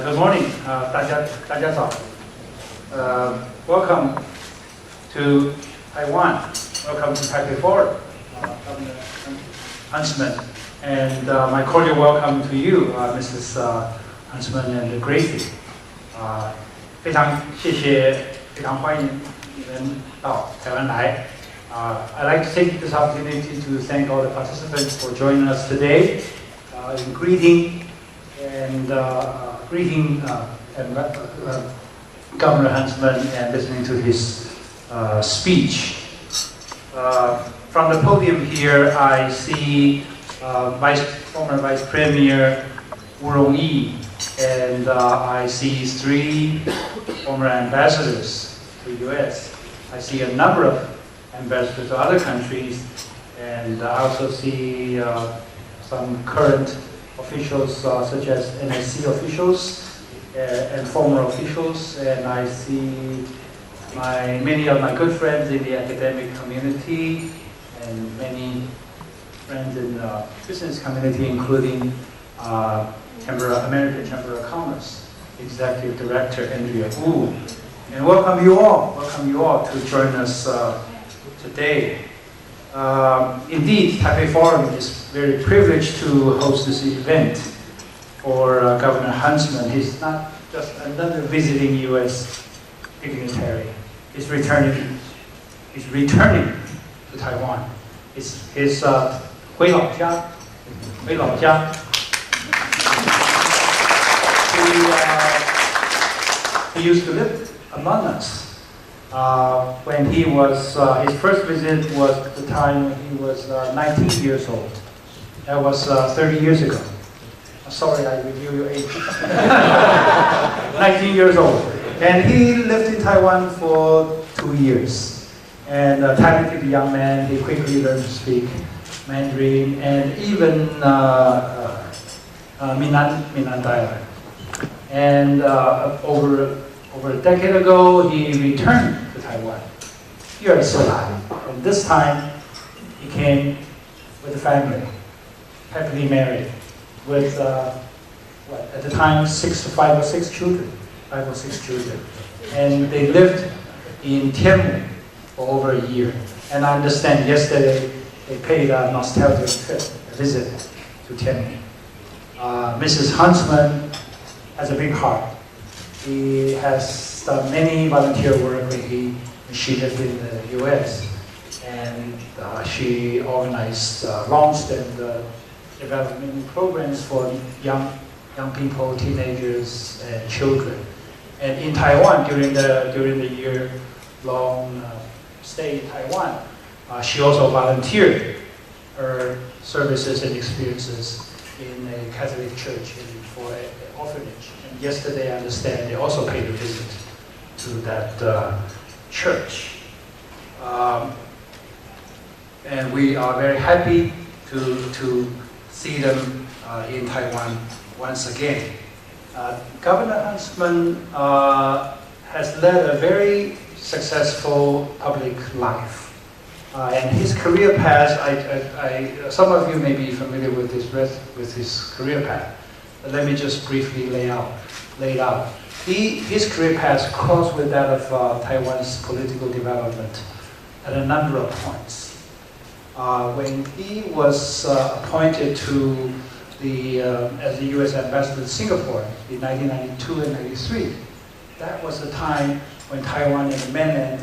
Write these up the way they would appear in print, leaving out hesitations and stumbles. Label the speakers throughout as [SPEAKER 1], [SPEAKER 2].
[SPEAKER 1] Good morning, 大家早。Welcome to Taiwan. Welcome to Taipei Forum, Governor Huntsman, and my cordial welcome to you, Mrs. Huntsman and Gracie. 非常谢谢，非常欢迎你们到台湾来。I'd like to take this opportunity to thank all the participants for joining us today. In greeting Governor Huntsman and listening to his speech. From the podium here, I see former Vice Premier Wu Rongyi, and I see 3 former ambassadors to the U.S. I see a number of ambassadors to other countries, and I also see some current officials such as NSC officials and former officials, and I see many of my good friends in the academic community and many friends in the business community, including American Chamber of Commerce Executive Director Andrea Wu. And welcome you all to join us today. Indeed, Taipei Forum is very privileged to host this event for Governor Huntsman. He's not just another visiting U.S. dignitary. He's returning to Taiwan. It's his 回老家. He used to live among us. When he was, his first visit was the time when he was 19 years old. That was 30 years ago. Sorry, I reveal your age. 19 years old. And he lived in Taiwan for 2 years. And a talented young man, he quickly learned to speak Mandarin and even Minnan dialect. And over a decade ago, he returned to Taiwan. And this time, he came with a family, happily married, with at the time 5 or 6 children, and they lived in Tianmu for over a year. And I understand yesterday they paid a nostalgic trip, a visit to Tianmu. Mrs. Huntsman has a big heart. He has done many volunteer work when she lived in the U.S. And she organized, launched and developed many programs for young people, teenagers, and children. And in Taiwan, during the year-long stay in Taiwan, she also volunteered her services and experiences in a Catholic church for an orphanage. And yesterday, I understand they also paid a visit to that church. And we are very happy to see them in Taiwan once again. Governor Huntsman has led a very successful public life. And his career path, some of you may be familiar with his career path. But let me just briefly lay it out. His career path crossed with that of Taiwan's political development at a number of points. When he was appointed to as the U.S. ambassador to Singapore in 1992 and 93, that was the time when Taiwan and the mainland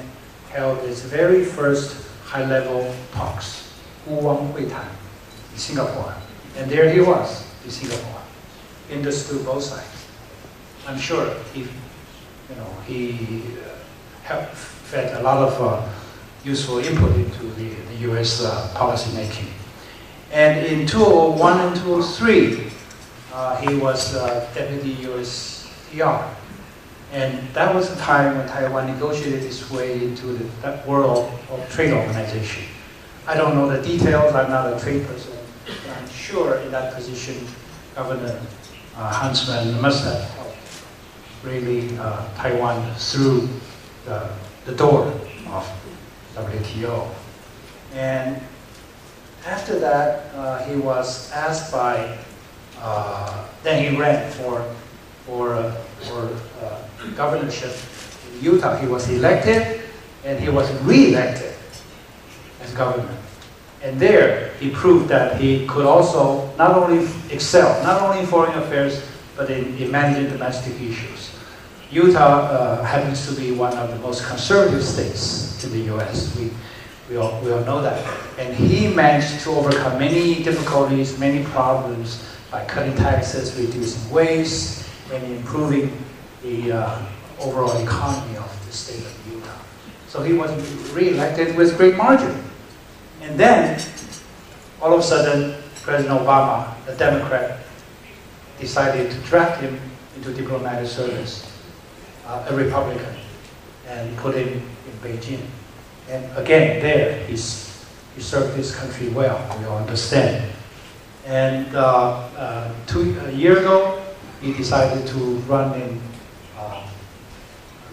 [SPEAKER 1] held its very first high-level talks, 孤汪会谈, in Singapore. And there he was in Singapore, understood both sides. I'm sure he helped fed a lot of useful input into the U.S. policy making. And in 2001 and 2003, he was Deputy U.S. PR. And that was the time when Taiwan negotiated its way into that World Trade Organization. I don't know the details, I'm not a trade person, but I'm sure in that position, Governor Huntsman must have helped really Taiwan through the door of WTO. And after that, he was asked by, then he ran for governorship in Utah. He was elected and he was re-elected as governor. And there he proved that he could also not only excel, not only in foreign affairs, but in managing domestic issues. Utah happens to be one of the most conservative states in the U.S. We all know that. And he managed to overcome many difficulties, many problems by cutting taxes, reducing waste, and improving the overall economy of the state of Utah. So he was re-elected with great margin. And then, all of a sudden, President Obama, a Democrat, decided to draft him into diplomatic service, a Republican, and put him in Beijing. And again, there, he served this country well, we all understand. And a year ago, he decided to run in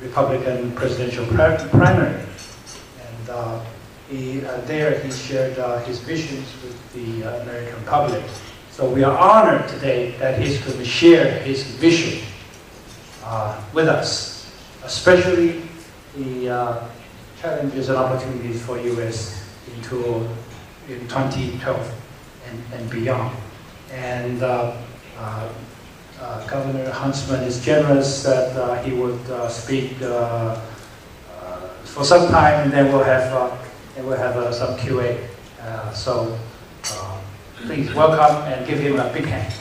[SPEAKER 1] Republican presidential primary. And there he shared his visions with the American public. So we are honored today that he's going to share his vision with us, especially the challenges and opportunities for U.S. in 2012 and beyond. And Governor Huntsman is generous that he would speak for some time, and then we'll have some Q&A. So please welcome and give him a big hand.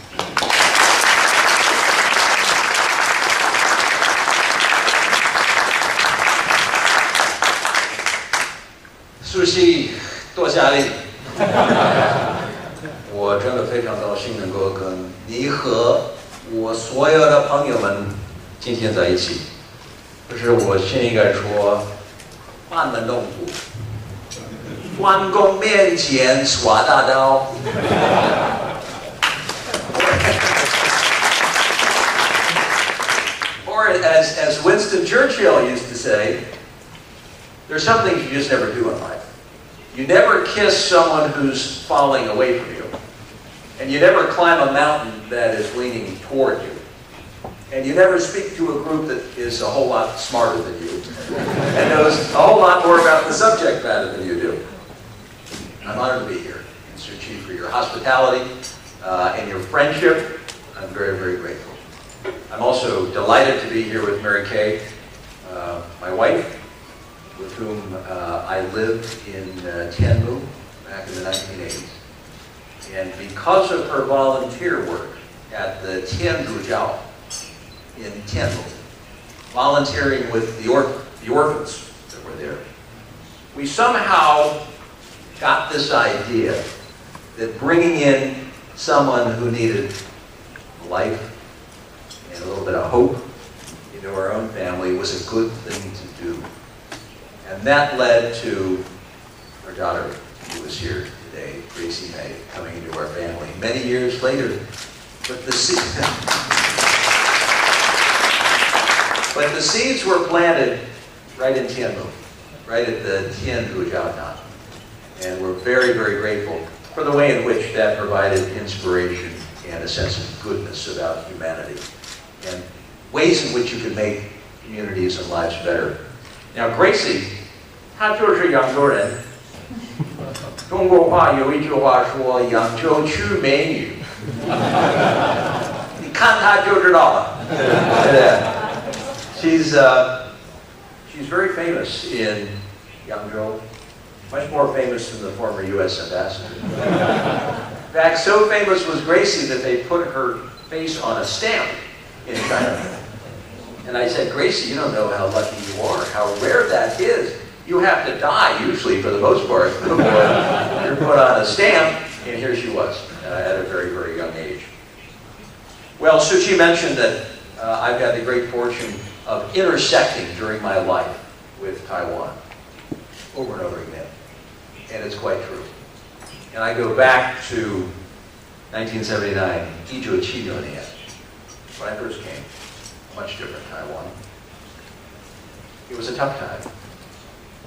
[SPEAKER 2] 主席，多谢你。我真的非常高兴能够跟你和我所有的朋友们今天在一起。就是我先应该说，班门弄斧，关公面前耍大刀。Or as Winston Churchill used to say, there's some things you just never do in life. You never kiss someone who's falling away from you. And you never climb a mountain that is leaning toward you. And you never speak to a group that is a whole lot smarter than you and knows a whole lot more about the subject matter than you do. I'm honored to be here. Mr. Chief, for your hospitality and your friendship. I'm very, very grateful. I'm also delighted to be here with Mary Kay, my wife, with whom I lived in Tianmu back in the 1980s. And because of her volunteer work at the Tianmu Jiao in Tianmu, volunteering with the orphans that were there, we somehow got this idea that bringing in someone who needed life and a little bit of hope into our own family was a good thing to do. And that led to our daughter, who is here today, Gracie May, coming into our family many years later. But the seeds were planted right in Tianmu, right at the Tianmu Jiaotan. And we're very, very grateful for the way in which that provided inspiration and a sense of goodness about humanity and ways in which you can make communities and lives better. Now, Gracie, 她就是扬州人。中国话有一句话说“扬州出美女”，你看她就知道了。She's very famous in Yangzhou, much more famous than the former U.S. ambassador. In fact, so famous was Gracie that they put her face on a stamp in China. And I said, Gracie, you don't know how lucky you are, how rare that is. You have to die, usually, for the most part, before you're put on a stamp. And here she was, at a very, very young age. Well, Suu Kyi mentioned that I've had the great fortune of intersecting during my life with Taiwan over and over again. And it's quite true. And I go back to 1979, 1979年, when I first came. Much different Taiwan. It was a tough time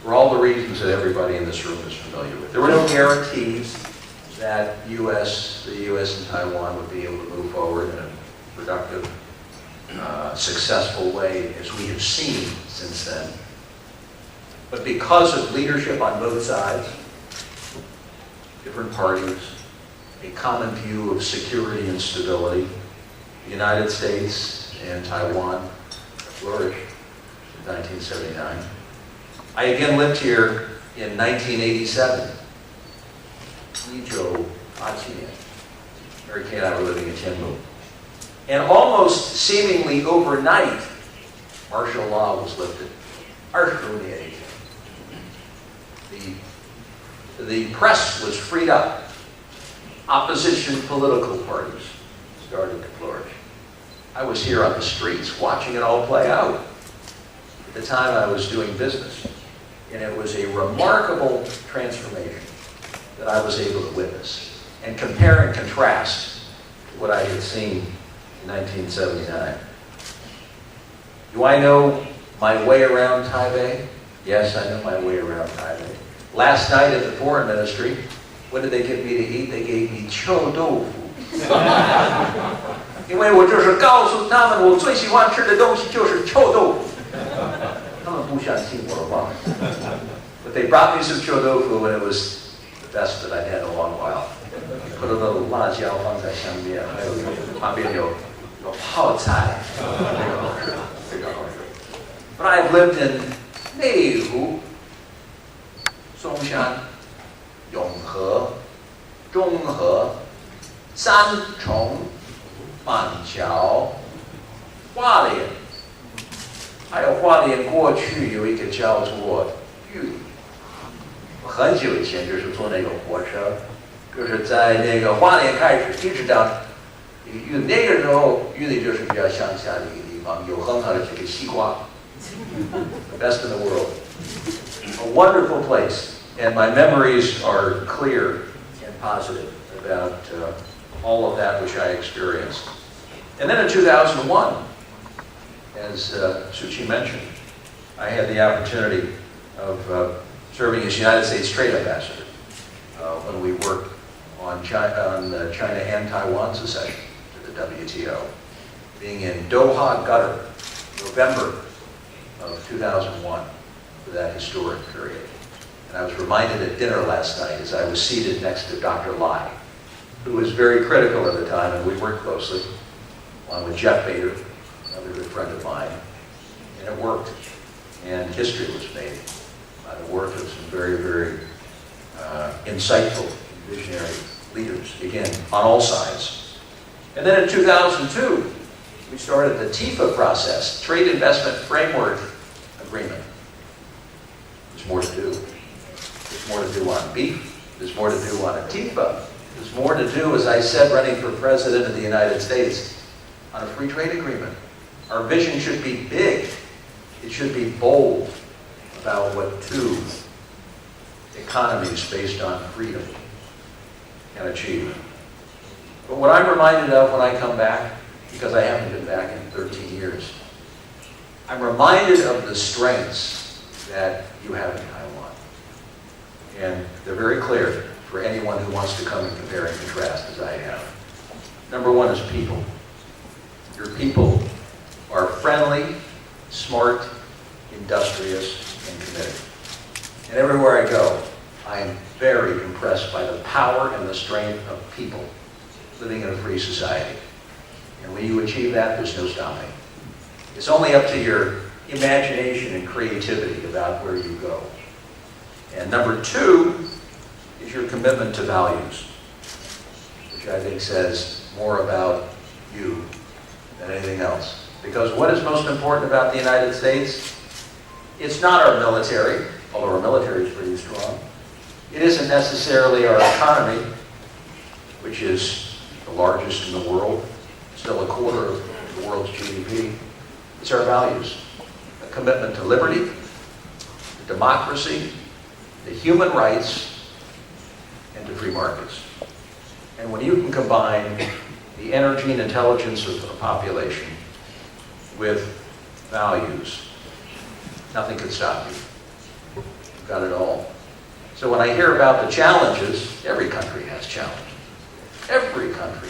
[SPEAKER 2] for all the reasons that everybody in this room is familiar with. There were no guarantees that the U.S. and Taiwan would be able to move forward in a productive successful way as we have seen since then. But because of leadership on both sides, different parties, a common view of security and stability, the United States and Taiwan flourished in 1979. I again lived here in 1987. 1987年 Mary Kay and I were living in Tianmu. And almost seemingly overnight, martial law was lifted. 25年以前. The press was freed up. Opposition political parties started to flourish. I was here on the streets watching it all play out. At the time I was doing business. And it was a remarkable transformation that I was able to witness and compare and contrast what I had seen in 1979. Do I know my way around Taipei? Yes, I know my way around Taipei. Last night at the foreign ministry, what did they give me to eat? They gave me 臭豆腐. 因为我就是告诉他们我最喜欢吃的东西就是臭豆腐。他们不相信我的话。But they brought me some 臭豆腐and it was the best that I'd had in a long while. Put a little 辣椒放在上面，还有旁边有泡菜，非常好吃，非常好吃。But I've lived in 内湖、松山、永和、中和、三重、板桥、花莲，还有花莲过去有一个叫做玉里。我很久以前就是坐那个火车，就是在那个花莲开始，一直到那个时候，玉里就是比较乡下的一个地方，有很好的这个西瓜 ，the best in the world, a wonderful place, and my memories are clear and positive about all of that which I experienced. And then in 2001, as Suu Kyi mentioned, I had the opportunity of serving as United States Trade Ambassador when we worked on China and Taiwan's accession to the WTO, being in Doha, Qatar, November of 2001 for that historic period. And I was reminded at dinner last night as I was seated next to Dr. Lai, who was very critical at the time, and we worked closely, along with Jeff Bader, another good friend of mine, and it worked. And history was made by the work of some very, very insightful, visionary leaders, again, on all sides. And then in 2002, we started the TIFA process, Trade Investment Framework Agreement. There's more to do. There's more to do on beef. There's more to do on a TIFA. There's more to do, as I said, running for President of the United States, on a free trade agreement. Our vision should be big. It should be bold about what two economies based on freedom can achieve. But what I'm reminded of when I come back, because I haven't been back in 13 years, I'm reminded of the strengths that you have in Taiwan. And they're very clear for anyone who wants to come and compare and contrast as I have. Number one is people. Your people are friendly, smart, industrious, and committed. And everywhere I go, I am very impressed by the power and the strength of people living in a free society. And when you achieve that, there's no stopping. It's only up to your imagination and creativity about where you go. And number two is your commitment to values, which I think says more about you than anything else. Because what is most important about the United States? It's not our military, although our military is pretty strong. It isn't necessarily our economy, which is the largest in the world, still a quarter of the world's GDP. It's our values. A commitment to liberty, to democracy, to human rights, and to free markets. And when you can combine the energy and intelligence of a population with values, nothing can stop you. You've got it all. So when I hear about the challenges, every country has challenges. Every country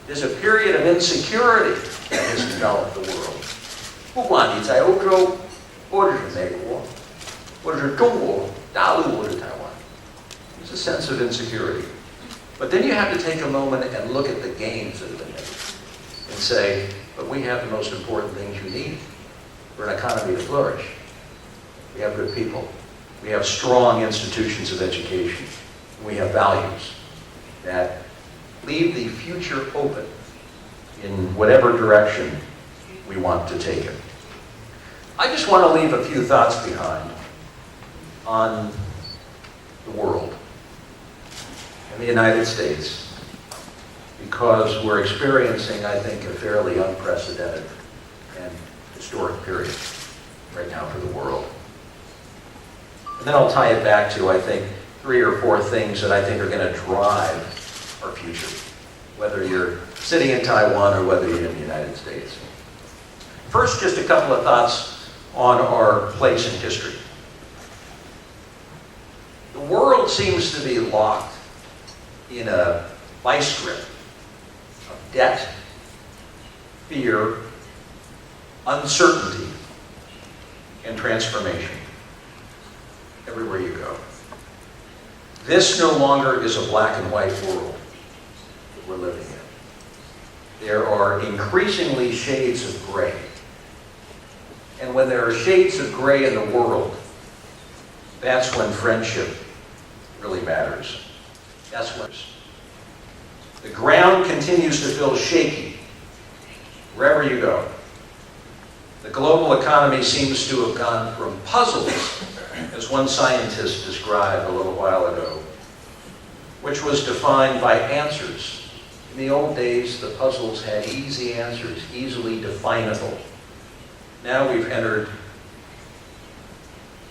[SPEAKER 2] There's a period of insecurity that has developed the world. 不管你在欧洲，或者是美国，或者是中国大陆，或者台湾， there's a sense of insecurity. But then you have to take a moment and look at the gains that have been made and say, but we have the most important things you need for an economy to flourish. We have good people. We have strong institutions of education. We have values that leave the future open in whatever direction we want to take it. I just want to leave a few thoughts behind on the world and the United States, because we're experiencing, I think, a fairly unprecedented and historic period right now for the world. And then I'll tie it back to, I think, 3 or 4 things that I think are going to drive our future, whether you're sitting in Taiwan or whether you're in the United States. First, just a couple of thoughts on our place in history. The world seems to be locked in a vice grip of debt, fear, uncertainty, and transformation everywhere you go. This no longer is a black and white world that we're living in. There are increasingly shades of gray. And when there are shades of gray in the world, that's when friendship really matters. That's when the ground continues to feel shaky wherever you go. The global economy seems to have gone from puzzles, as one scientist described a little while ago, which was defined by answers. In the old days, the puzzles had easy answers, easily definable. Now we've entered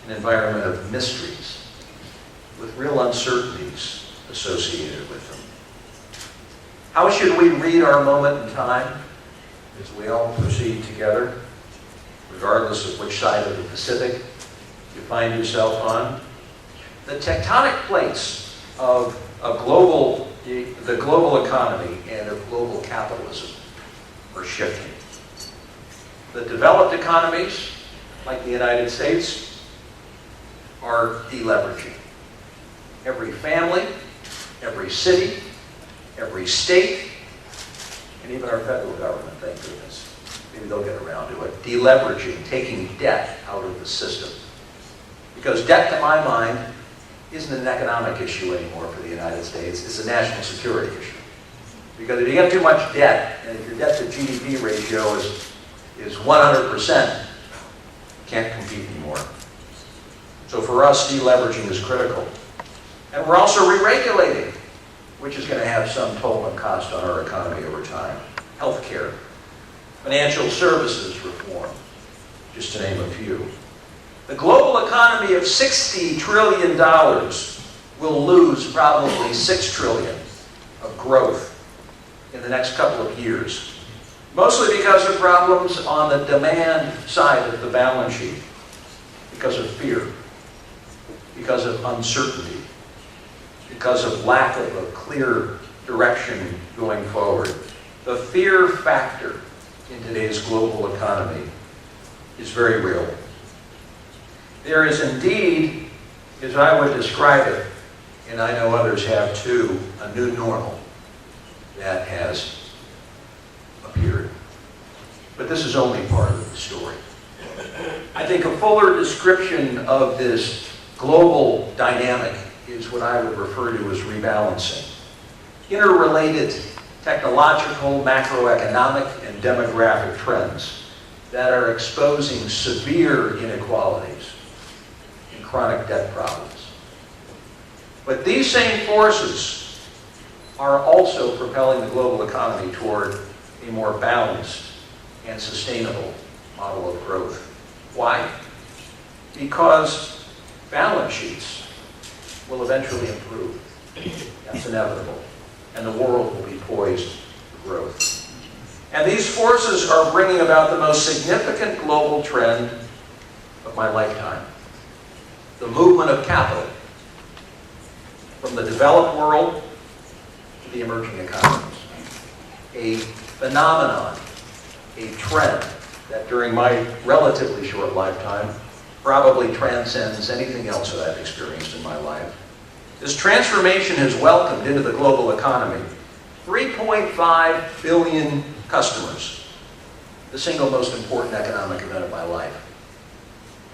[SPEAKER 2] an environment of mysteries, with real uncertainties associated with them. How should we read our moment in time as we all proceed together, regardless of which side of the Pacific you find yourself on? The tectonic plates of the global economy and of global capitalism are shifting. The developed economies, like the United States, are deleveraging. Every family, every city, every state, and even our federal government, thank goodness, maybe they'll get around to it, deleveraging, taking debt out of the system. Because debt, to my mind, isn't an economic issue anymore for the United States, it's a national security issue. Because if you get too much debt, and if your debt to GDP ratio is 100%, you can't compete anymore. So for us, deleveraging is critical. And we're also re-regulating, which is going to have some toll and cost on our economy over time. Healthcare, financial services reform, just to name a few. The global economy of $60 trillion will lose probably $6 trillion of growth in the next couple of years. Mostly because of problems on the demand side of the balance sheet, because of fear, because of uncertainty, because of lack of a clear direction going forward. The fear factor in today's global economy is very real. There is indeed, as I would describe it, and I know others have too, a new normal that has appeared. But this is only part of the story. I think a fuller description of this global dynamic is what I would refer to as rebalancing. Interrelated technological, macroeconomic, and demographic trends that are exposing severe inequalities and chronic debt problems. But these same forces are also propelling the global economy toward a more balanced and sustainable model of growth. Why? Because balance sheets will eventually improve. That's inevitable. And the world will be poised for growth. And these forces are bringing about the most significant global trend of my lifetime. The movement of capital from the developed world to the emerging economies. a phenomenon, a trend that during my relatively short lifetime probably transcends anything else that I've experienced in my life. This transformation has welcomed into the global economy 3.5 billion customers, the single most important economic event of my life.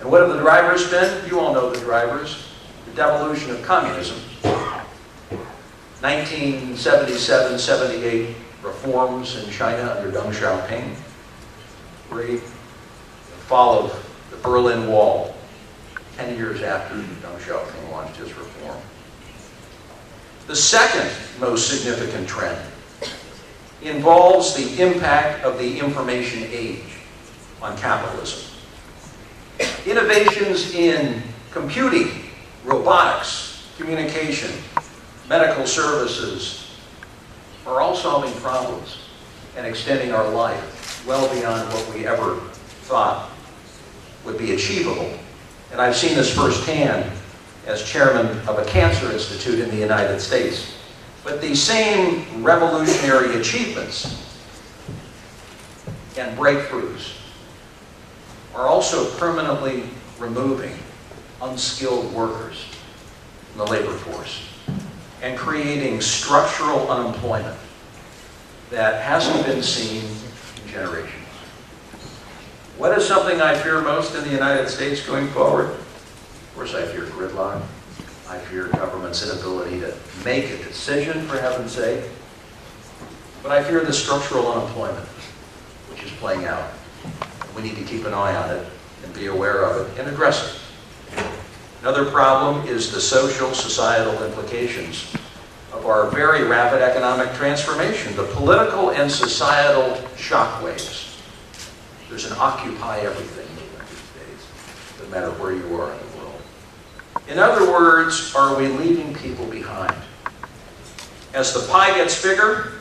[SPEAKER 2] And what have the drivers been? You all know the drivers. The devolution of communism. 1977-78 reforms in China under Deng Xiaoping. The fall of the Berlin Wall, 10 years after Deng Xiaoping launched his reform. The second most significant trend involves the impact of the information age on capitalism. Innovations in computing, robotics, communication, medical services are all solving problems and extending our life well beyond what we ever thought would be achievable. And I've seen this firsthand as chairman of a cancer institute in the United States. But these same revolutionary achievements and breakthroughs are also permanently removing unskilled workers from the labor force and creating structural unemployment that hasn't been seen in generations. What is something I fear most in the United States going forward? Of course, I fear gridlock. I fear government's inability to make a decision, for heaven's sake. But I fear the structural unemployment, which is playing out. We need to keep an eye on it and be aware of it and address it. Another problem is the social, societal implications of our very rapid economic transformation, the political and societal shockwaves. There's an occupy everything movement these days, no matter where you are in the world. In other words, are we leaving people behind? As the pie gets bigger,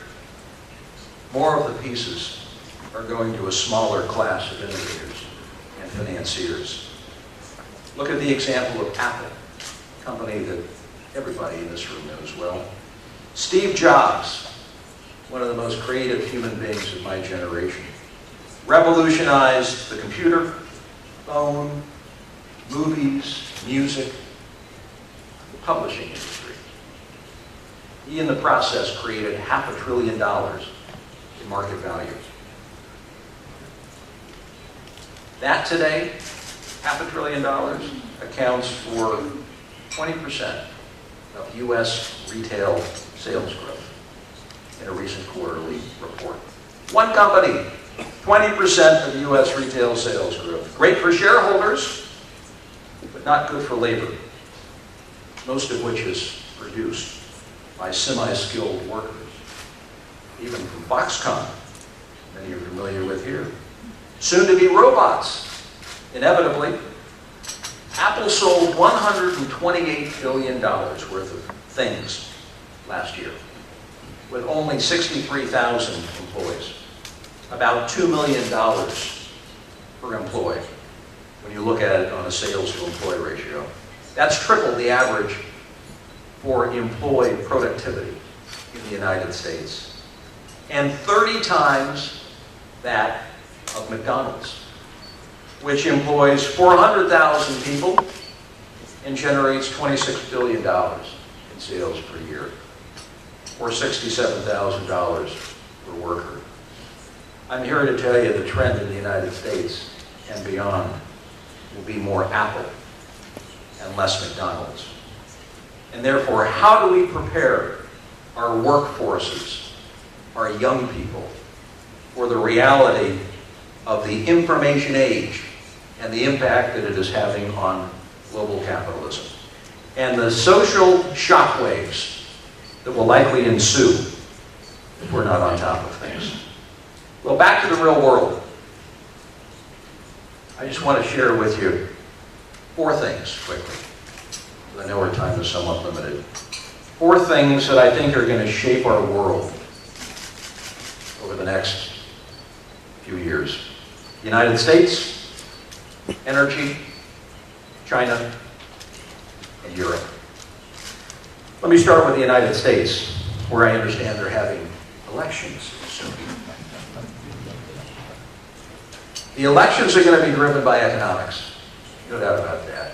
[SPEAKER 2] more of the pieces are going to a smaller class of innovators and financiers. Look at the example of Apple, a company that everybody in this room knows well. Steve Jobs, one of the most creative human beings of my generation, revolutionized the computer, phone, movies, music, the publishing industry. He, in the process, created $500 billion in market value. That today, $500 billion, accounts for 20% of U.S. retail sales growth in a recent quarterly report. One company, 20% of U.S. retail sales growth. Great for shareholders, but not good for labor, most of which is produced by semi-skilled workers, even from Foxconn, many are familiar with here. Soon to be robots, inevitably. Apple sold $128 billion worth of things last year, with only 63,000 employees. About $2 million per employee, when you look at it on a sales to employee ratio. That's triple the average for employee productivity in the United States, and 30 times that of McDonald's, which employs 400,000 people and generates $26 billion in sales per year, or $67,000 per worker. I'm here to tell you the trend in the United States and beyond will be more Apple and less McDonald's. And therefore, how do we prepare our workforces, our young people, for the reality of the information age and the impact that it is having on global capitalism, and the social shockwaves that will likely ensue if we're not on top of things? Well, back to the real world. I just want to share with you 4 things quickly. I know our time is somewhat limited. 4 things that I think are going to shape our world over the next few years. The United States, energy, China, and Europe. Let me start with the United States, where I understand they're having a elections soon. The elections are going to be driven by economics, no doubt about that.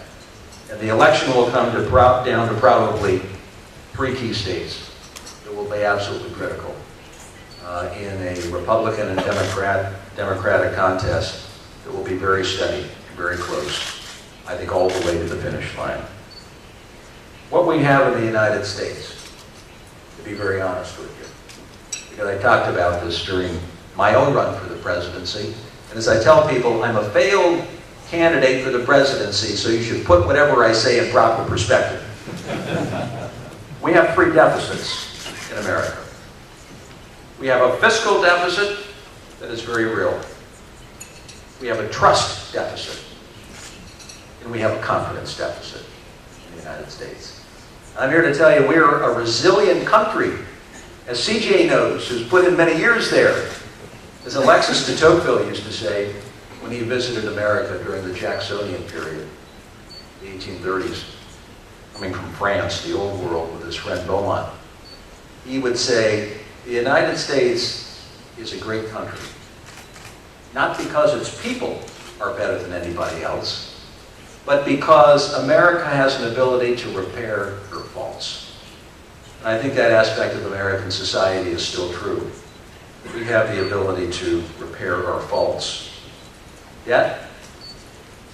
[SPEAKER 2] And the election will come down to probably 3 key states that will be absolutely critical in a Republican and Democratic contest that will be very steady, very close, I think all the way to the finish line. What we have in the United States, to be very honest with you, because I talked about this during my own run for the presidency, and as I tell people, I'm a failed candidate for the presidency, so you should put whatever I say in proper perspective. We have 3 deficits in America. We have a fiscal deficit that is very real. We have a trust deficit. And we have a confidence deficit in the United States. I'm here to tell you we're a resilient country, as CJ knows, who's put in many years there. As Alexis de Tocqueville used to say when he visited America during the Jacksonian period, the 1830s, coming from France, the old world, with his friend Beaumont, he would say, the United States is a great country, not because its people are better than anybody else, but because America has an ability to repair her faults. And I think that aspect of American society is still true. We have the ability to repair our faults. Debt,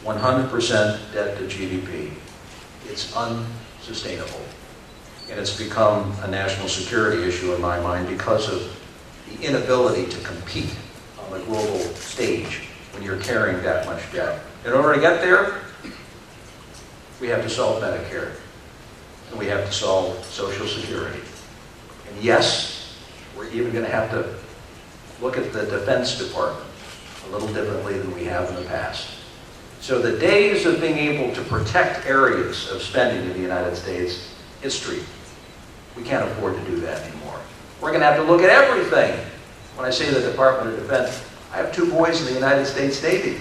[SPEAKER 2] 100% debt to GDP. It's unsustainable. And it's become a national security issue in my mind because of the inability to compete on the global stage when you're carrying that much debt. In order to get there, we have to solve Medicare. And we have to solve Social Security. And yes, we're even going to have to look at the Defense Department a little differently than we have in the past. So the days of being able to protect areas of spending in the United States, history. We can't afford to do that anymore. We're going to have to look at everything. When I say the Department of Defense, I have 2 boys in the United States Navy.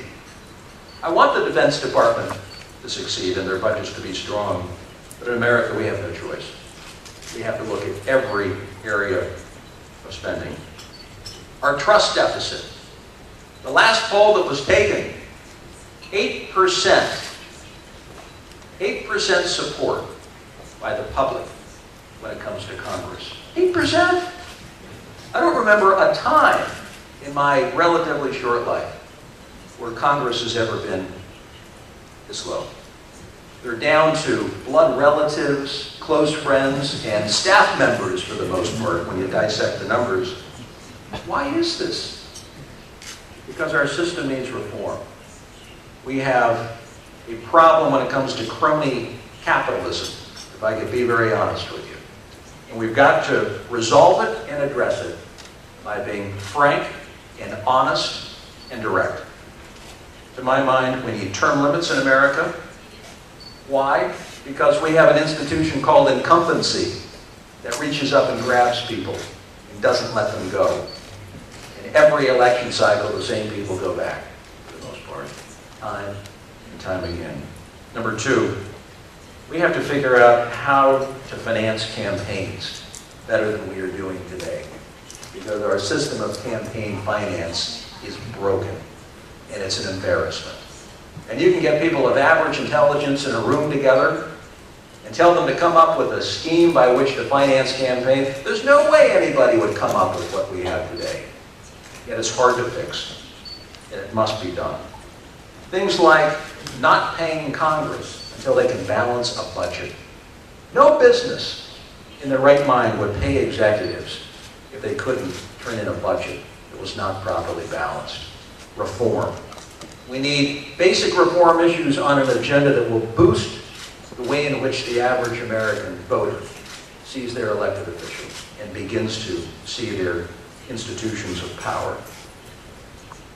[SPEAKER 2] I want the Defense Department to succeed and their budgets to be strong. But in America, we have no choice. We have to look at every area of spending. Our trust deficit. The last poll that was taken, 8%. 8% support by the public when it comes to Congress. 8%? I don't remember a time in my relatively short life where Congress has ever been this low. They're down to blood relatives, close friends, and staff members for the most part when you dissect the numbers. Why is this? Because our system needs reform. We have a problem when it comes to crony capitalism, if I could be very honest with you. And we've got to resolve it and address it by being frank and honest and direct. To my mind, we need term limits in America. Why? Because we have an institution called incumbency that reaches up and grabs people and doesn't let them go. In every election cycle, the same people go back, for the most part, time and time again. Number 2, we have to figure out how to finance campaigns better than we are doing today. Because our system of campaign finance is broken, and it's an embarrassment. And you can get people of average intelligence in a room together and tell them to come up with a scheme by which to finance campaigns. There's no way anybody would come up with what we have today. Yet it's hard to fix, and it must be done. Things like not paying Congress until they can balance a budget. No business in their right mind would pay executives if they couldn't turn in a budget that was not properly balanced. Reform. We need basic reform issues on an agenda that will boost the way in which the average American voter sees their elected officials and begins to see their institutions of power.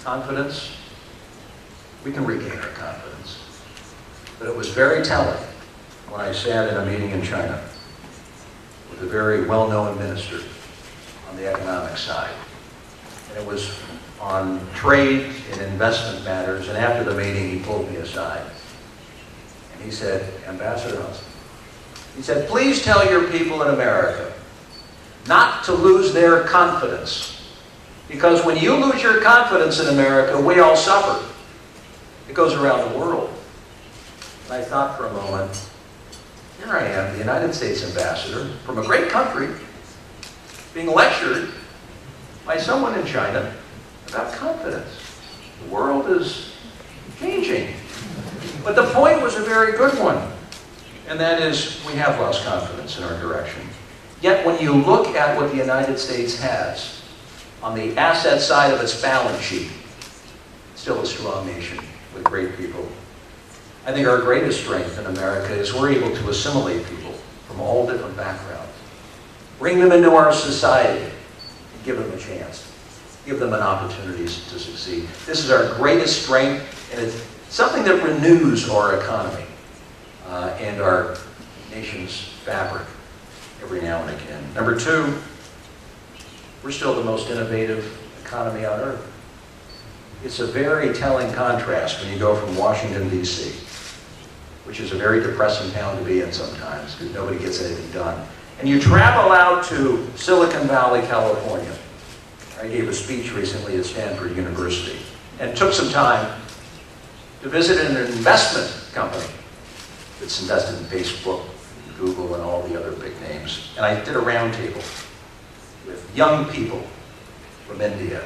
[SPEAKER 2] Confidence. We can regain our confidence. But it was very telling when I sat in a meeting in China with a very well-known minister on the economic side. And it was on trade and investment matters, and after the meeting he pulled me aside. And he said, Ambassador Huntsman, he said, please tell your people in America not to lose their confidence. Because when you lose your confidence in America, we all suffer. It goes around the world. And I thought for a moment, here I am, the United States ambassador from a great country, being lectured by someone in China about confidence. The world is changing. But the point was a very good one, and that is we have lost confidence in our direction. Yet when you look at what the United States has on the asset side of its balance sheet, it's still a strong nation with great people. I think our greatest strength in America is we're able to assimilate people from all different backgrounds, bring them into our society, and give them a chance. Give them an opportunity to succeed. This is our greatest strength, and it's something that renews our economy and our nation's fabric every now and again. Number two, we're still the most innovative economy on earth. It's a very telling contrast when you go from Washington, D.C., which is a very depressing town to be in sometimes because nobody gets anything done, and you travel out to Silicon Valley, California. I gave a speech recently at Stanford University and took some time to visit an investment company that's invested in Facebook, Google, and all the other big names. And I did a roundtable with young people from India,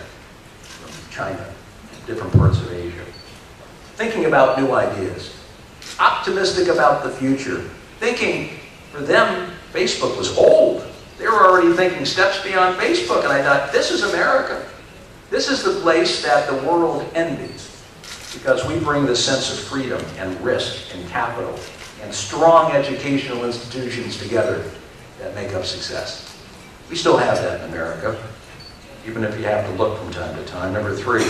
[SPEAKER 2] from China, different parts of Asia, thinking about new ideas, optimistic about the future, thinking for them Facebook was old. They were already thinking steps beyond Facebook, and I thought, this is America. This is the place that the world envies, because we bring this sense of freedom and risk and capital and strong educational institutions together that make up success. We still have that in America, even if you have to look from time to time. Number three,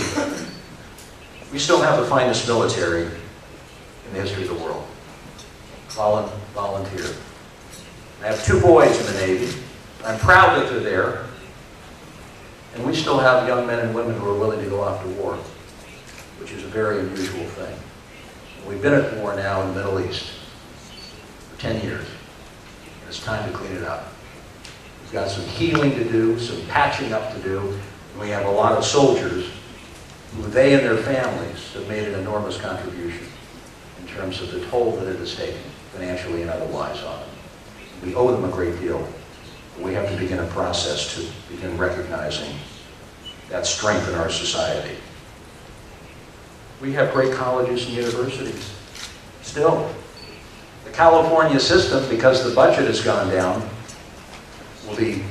[SPEAKER 2] we still have the finest military in the history of the world. Volunteer. I have two boys in the Navy. I'm proud that they're there. And we still have young men and women who are willing to go off to war, which is a very unusual thing. We've been at war now in the Middle East for 10 years. And it's time to clean it up. We've got some healing to do, some patching up to do, and we have a lot of soldiers who they and their families have made an enormous contribution in terms of the toll that it has taken, financially and otherwise, on them. We owe them a great deal. We have to begin a process to begin recognizing that strength in our society. We have great colleges and universities. Still, the California system, because the budget has gone down, will be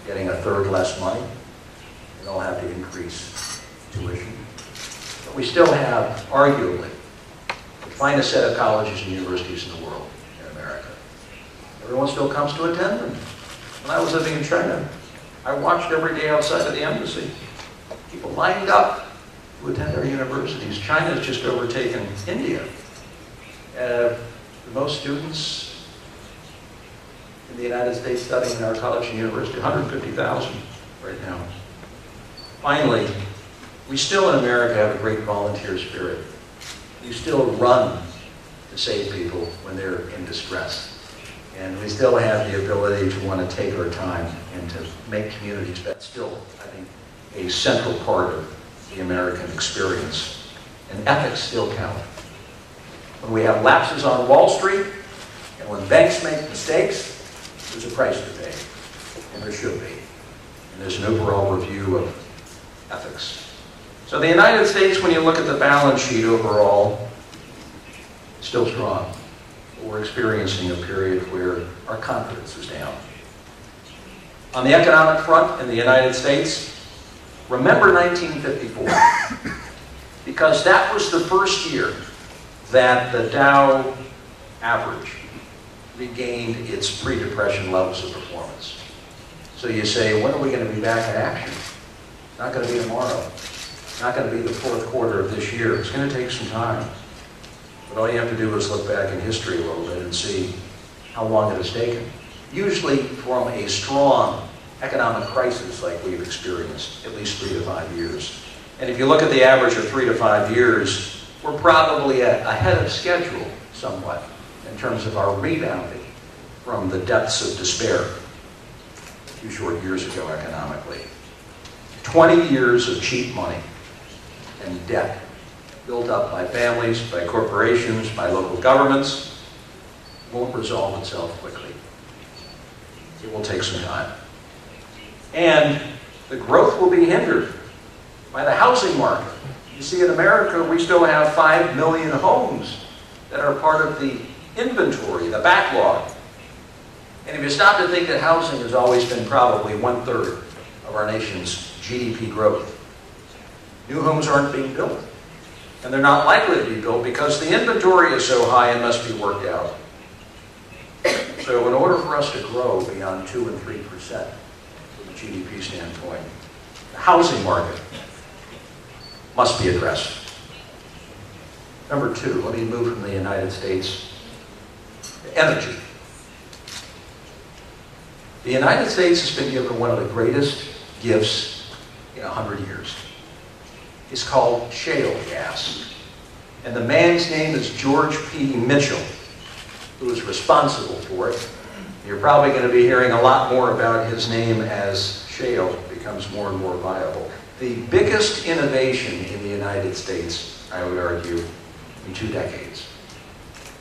[SPEAKER 2] getting a third less money, and they'll have to increase tuition. But we still have, arguably, the finest set of colleges and universities in the world in America. Everyone still comes to attend them. When I was living in China, I watched every day outside of the embassy. People lined up to attend our universities. China has just overtaken India. The most students in the United States studying in our college and university, 150,000 right now. Finally, we still in America have a great volunteer spirit. We still run to save people when they're in distress. And we still have the ability to want to take our time and to make communities better. Still, I think, a central part of the American experience. And ethics still count. When we have lapses on Wall Street, and when banks make mistakes, there's a price to pay. And there should be. And there's an overall review of ethics. So the United States, when you look at the balance sheet overall, is still strong. We're experiencing a period where our confidence is down. On the economic front in the United States, remember 1954, because that was the first year that the Dow average regained its pre-depression levels of performance. So you say, when are we going to be back in action? It's not going to be tomorrow. It's not going to be the fourth quarter of this year. It's going to take some time. But all you have to do is look back in history a little bit and see how long it has taken. Usually from a strong economic crisis like we've experienced, at least 3 to 5 years. And if you look at the average of 3 to 5 years, we're probably ahead of schedule somewhat in terms of our rebounding from the depths of despair. few short years ago economically. 20 years of cheap money and debt built up by families, by corporations, by local governments won't resolve itself quickly. It will take some time. And the growth will be hindered by the housing market. You see, in America, we still have 5 million homes that are part of the inventory, the backlog. And if you stop to think that housing has always been probably 1/3 of our nation's GDP growth, new homes aren't being built. And they're not likely to be built because the inventory is so high and must be worked out. So in order for us to grow beyond 2 and 3% from a GDP standpoint, the housing market must be addressed. Number 2, let me move from the United States to energy. The United States has been given one of the greatest gifts in 100 years. It's called shale gas. And the man's name is George P. Mitchell, who is responsible for it. You're probably going to be hearing a lot more about his name as shale becomes more and more viable. The biggest innovation in the United States, I would argue, in 2 decades.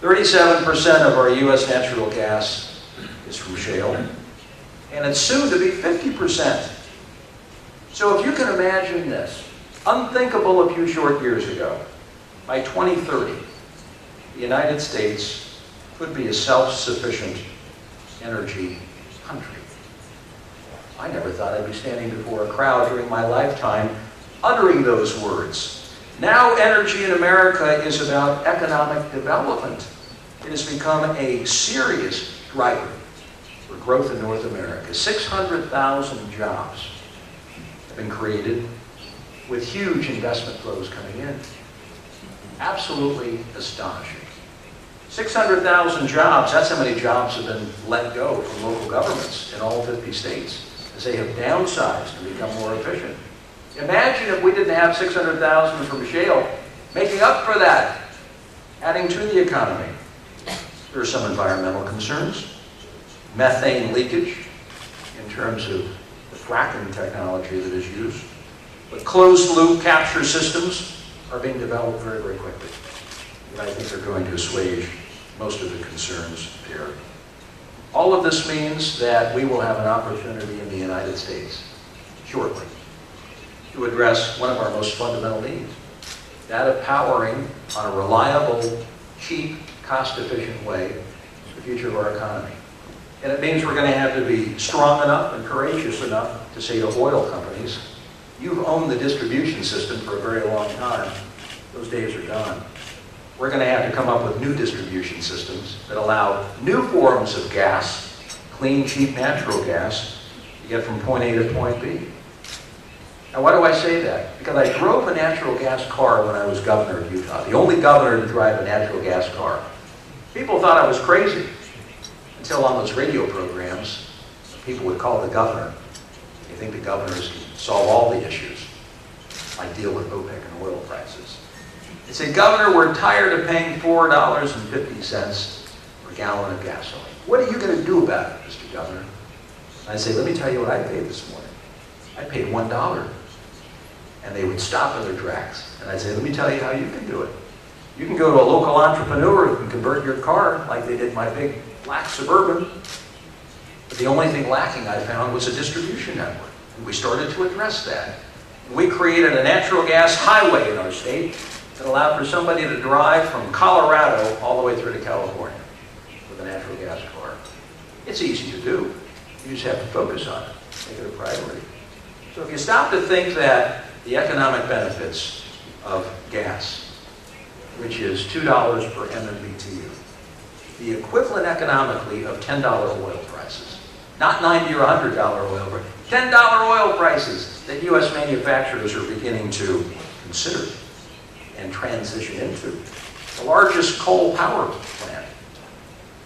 [SPEAKER 2] 37% of our U.S. natural gas is from shale, and it's soon to be 50%. So if you can imagine this, unthinkable a few short years ago, by 2030, the United States could be a self-sufficient energy country. I never thought I'd be standing before a crowd during my lifetime uttering those words. Now energy in America is about economic development. It has become a serious driver for growth in North America. 600,000 jobs have been created with huge investment flows coming in. Absolutely astonishing. 600,000 jobs, that's how many jobs have been let go from local governments in all 50 states as they have downsized and become more efficient. Imagine if we didn't have 600,000 from shale, making up for that, adding to the economy. There are some environmental concerns. Methane leakage in terms of the fracking technology that is used. But closed-loop capture systems are being developed very, very quickly. And I think they're going to assuage most of the concerns here. All of this means that we will have an opportunity in the United States shortly to address one of our most fundamental needs, that of powering on a reliable, cheap, cost-efficient way the future of our economy. And it means we're going to have to be strong enough and courageous enough to say to oil companies, you've owned the distribution system for a very long time. Those days are gone. We're going to have to come up with new distribution systems that allow new forms of gas, clean, cheap natural gas, to get from point A to point B. Now, why do I say that? Because I drove a natural gas car when I was governor of Utah, the only governor to drive a natural gas car. People thought I was crazy until on those radio programs, people would call the governor. They think the governors can solve all the issues, like deal with OPEC and oil prices. They say, Governor, we're tired of paying $4.50 per gallon of gasoline. What are you going to do about it, Mr. Governor? And I say, let me tell you what I paid this morning. I paid $1. And they would stop in their tracks. And I'd say, let me tell you how you can do it. You can go to a local entrepreneur who can convert your car like they did my big black Suburban. But the only thing lacking, I found, was a distribution network. And we started to address that. And we created a natural gas highway in our state that allowed for somebody to drive from Colorado all the way through to California with a natural gas car. It's easy to do. You just have to focus on it, make it a priority. So if you stop to think that the economic benefits of gas, which is $2 per MMBTU, the equivalent economically of $10 oil prices, not $90 or $100 oil prices, $10 oil prices that U.S. manufacturers are beginning to consider and transition into. The largest coal power plant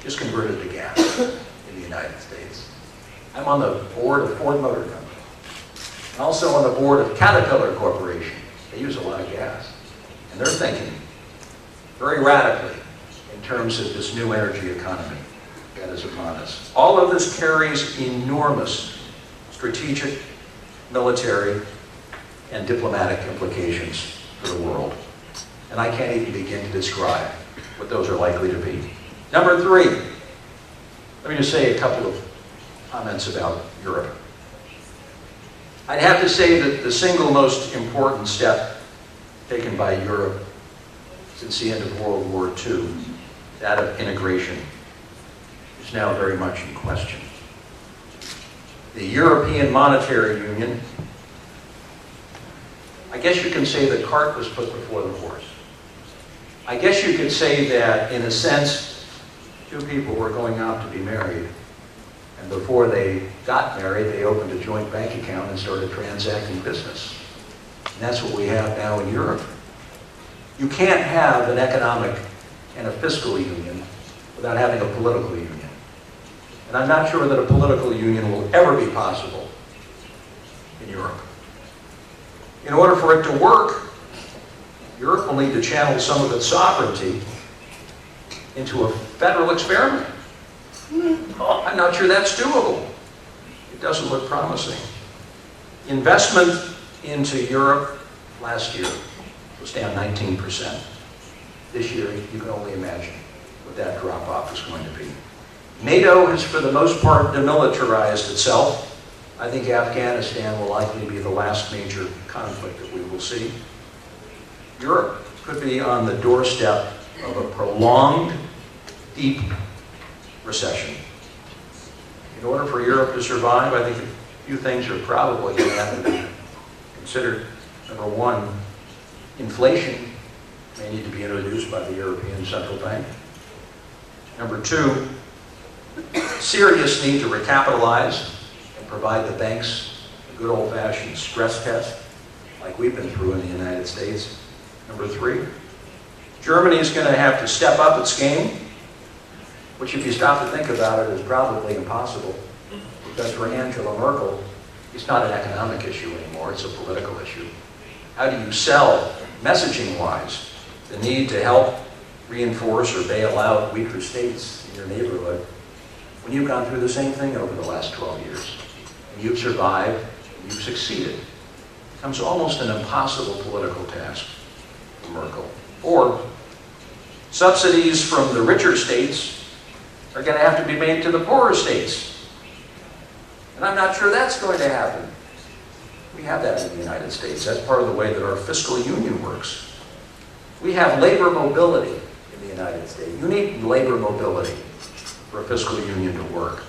[SPEAKER 2] is converted to gas in the United States. I'm on the board of Ford Motor Company. I'm also on the board of Caterpillar Corporation. They use a lot of gas. And they're thinking very radically in terms of this new energy economy that is upon us. All of this carries enormous strategic, military, and diplomatic implications for the world. And I can't even begin to describe what those are likely to be. Number three, let me just say a couple of comments about Europe. I'd have to say that the single most important step taken by Europe since the end of World War II, that of integration, is now very much in question. The European Monetary Union, I guess you can say the cart was put before the horse. I guess you could say that, in a sense, two people were going out to be married, and before they got married, they opened a joint bank account and started transacting business. And that's what we have now in Europe. You can't have an economic and a fiscal union without having a political union. And I'm not sure that a political union will ever be possible in Europe. In order for it to work, Europe will need to channel some of its sovereignty into a federal experiment. I'm not sure that's doable. It doesn't look promising. Investment into Europe last year was down 19%. This year, you can only imagine what that drop-off is going to be. NATO has, for the most part, demilitarized itself. I think Afghanistan will likely be the last major conflict that we will see. Europe could be on the doorstep of a prolonged, deep recession. In order for Europe to survive, I think a few things are probably going to have to be considered. Number one, inflation may need to be introduced by the European Central Bank. Number two, serious need to recapitalize and provide the banks a good old-fashioned stress test, like we've been through in the United States. Number three, Germany is going to have to step up its game, which, if you stop to think about it, is probably impossible. Because for Angela Merkel, it's not an economic issue anymore, it's a political issue. How do you sell, messaging-wise, the need to help reinforce or bail out weaker states in your neighborhood when you've gone through the same thing over the last 12 years? And you've survived, and you've succeeded. It becomes almost an impossible political task for Merkel. Or subsidies from the richer states are going to have to be made to the poorer states. And I'm not sure that's going to happen. We have that in the United States. That's part of the way that our fiscal union works. We have labor mobility in the United States. You need labor mobility for a fiscal union to work.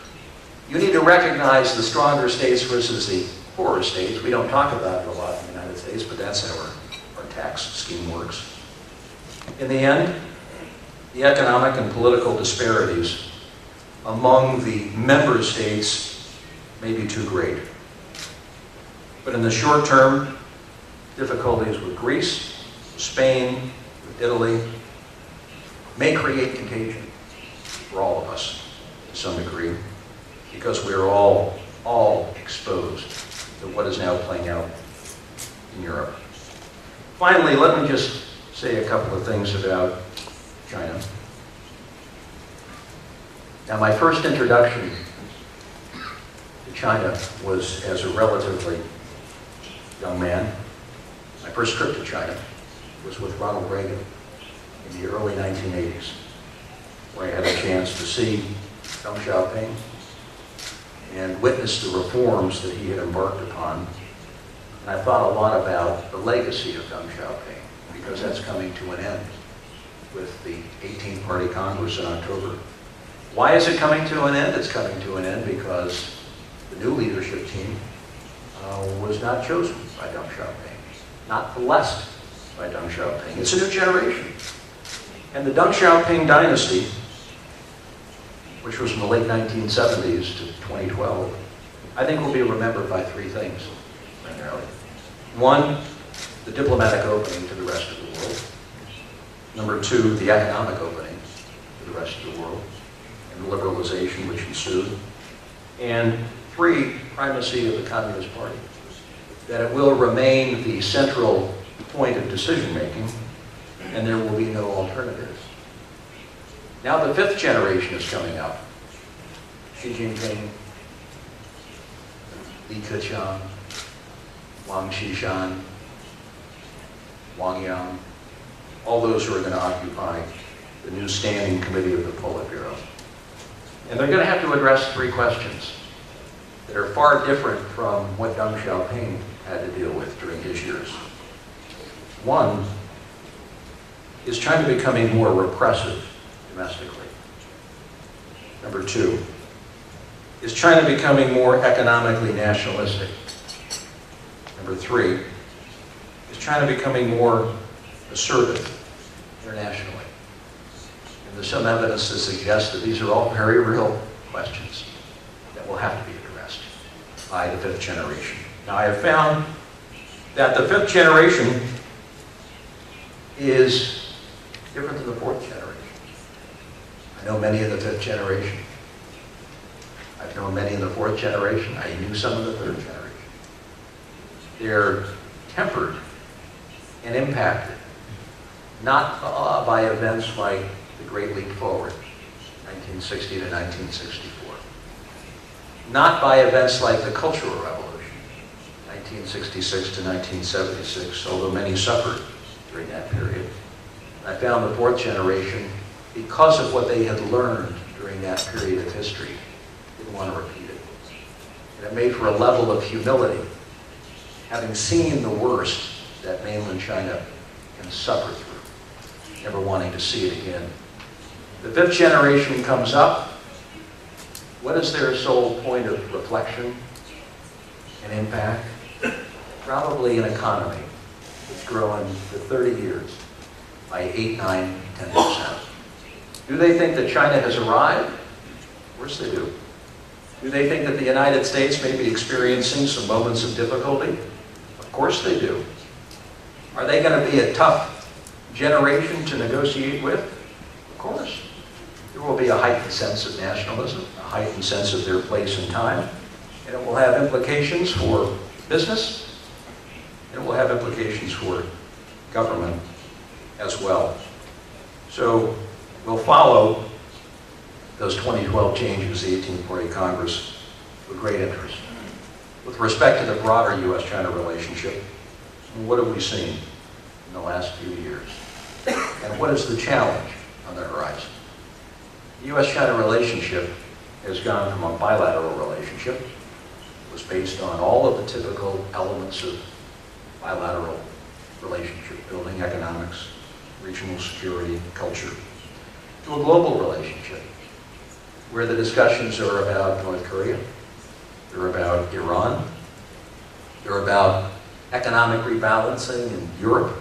[SPEAKER 2] You need to recognize the stronger states versus the poorer states. We don't talk about it a lot in the United States, but that's how our tax scheme works. In the end, the economic and political disparities among the member states may be too great. But in the short term, difficulties with Greece, Spain, with Italy, may create contagion for all of us to some degree, because we are all exposed to what is now playing out in Europe. Finally, let me just say a couple of things about China. Now, my first introduction to China was as a relatively young man. My first trip to China was with Ronald Reagan in the early 1980s, where I had a chance to see Deng Xiaoping and witness the reforms that he had embarked upon. And I thought a lot about the legacy of Deng Xiaoping, because that's coming to an end with the 18th Party Congress in October. Why is it coming to an end? It's coming to an end because the new leadership team was not chosen by Deng Xiaoping, not blessed by Deng Xiaoping. It's a new generation. And the Deng Xiaoping dynasty, which was from the late 1970s to 2012, I think will be remembered by three things, primarily. One, the diplomatic opening to the rest of the world. Number two, the economic opening to the rest of the world, and liberalization which ensued. And three, primacy of the Communist Party. That it will remain the central point of decision-making, and there will be no alternatives. Now the fifth generation is coming up. Xi Jinping, Li Keqiang, Wang Qishan, Wang Yang, all those who are going to occupy the new standing committee of the Politburo. And they're going to have to address three questions that are far different from what Deng Xiaoping had to deal with during his years. One is China becoming more repressive domestically. Number two, is China becoming more economically nationalistic? Number three, is China becoming more assertive internationally? And there's some evidence to suggest that these are all very real questions that will have to be addressed by the fifth generation. Now, I have found that the fifth generation is different than the fourth generation. I know many in the fifth generation. I've known many in the fourth generation. I knew some in the third generation. They're tempered and impacted, not by events like the Great Leap Forward, 1960 to 1964. Not by events like the Cultural Revolution, 1966 to 1976, although many suffered during that period. I found the fourth generation, because of what they had learned during that period of history, didn't want to repeat it. And it made for a level of humility, having seen the worst that mainland China can suffer through, never wanting to see it again. The fifth generation comes up. What is their sole point of reflection and impact? Probably an economy that's grown for 30 years by 8, 9, 10%. Do they think that China has arrived? Of course they do. Do they think that the United States may be experiencing some moments of difficulty? Of course they do. Are they going to be a tough generation to negotiate with? Of course. There will be a heightened sense of nationalism, a heightened sense of their place and time, and it will have implications for business, and it will have implications for government as well. So we'll follow those 2012 changes, the 18th Party Congress, with great interest. With respect to the broader U.S.-China relationship, what have we seen in the last few years? And what is the challenge on the horizon? The U.S.-China relationship has gone from a bilateral relationship. It was based on all of the typical elements of bilateral relationship building, economics, regional security, culture, to a global relationship where the discussions are about North Korea, they're about Iran, they're about economic rebalancing in Europe,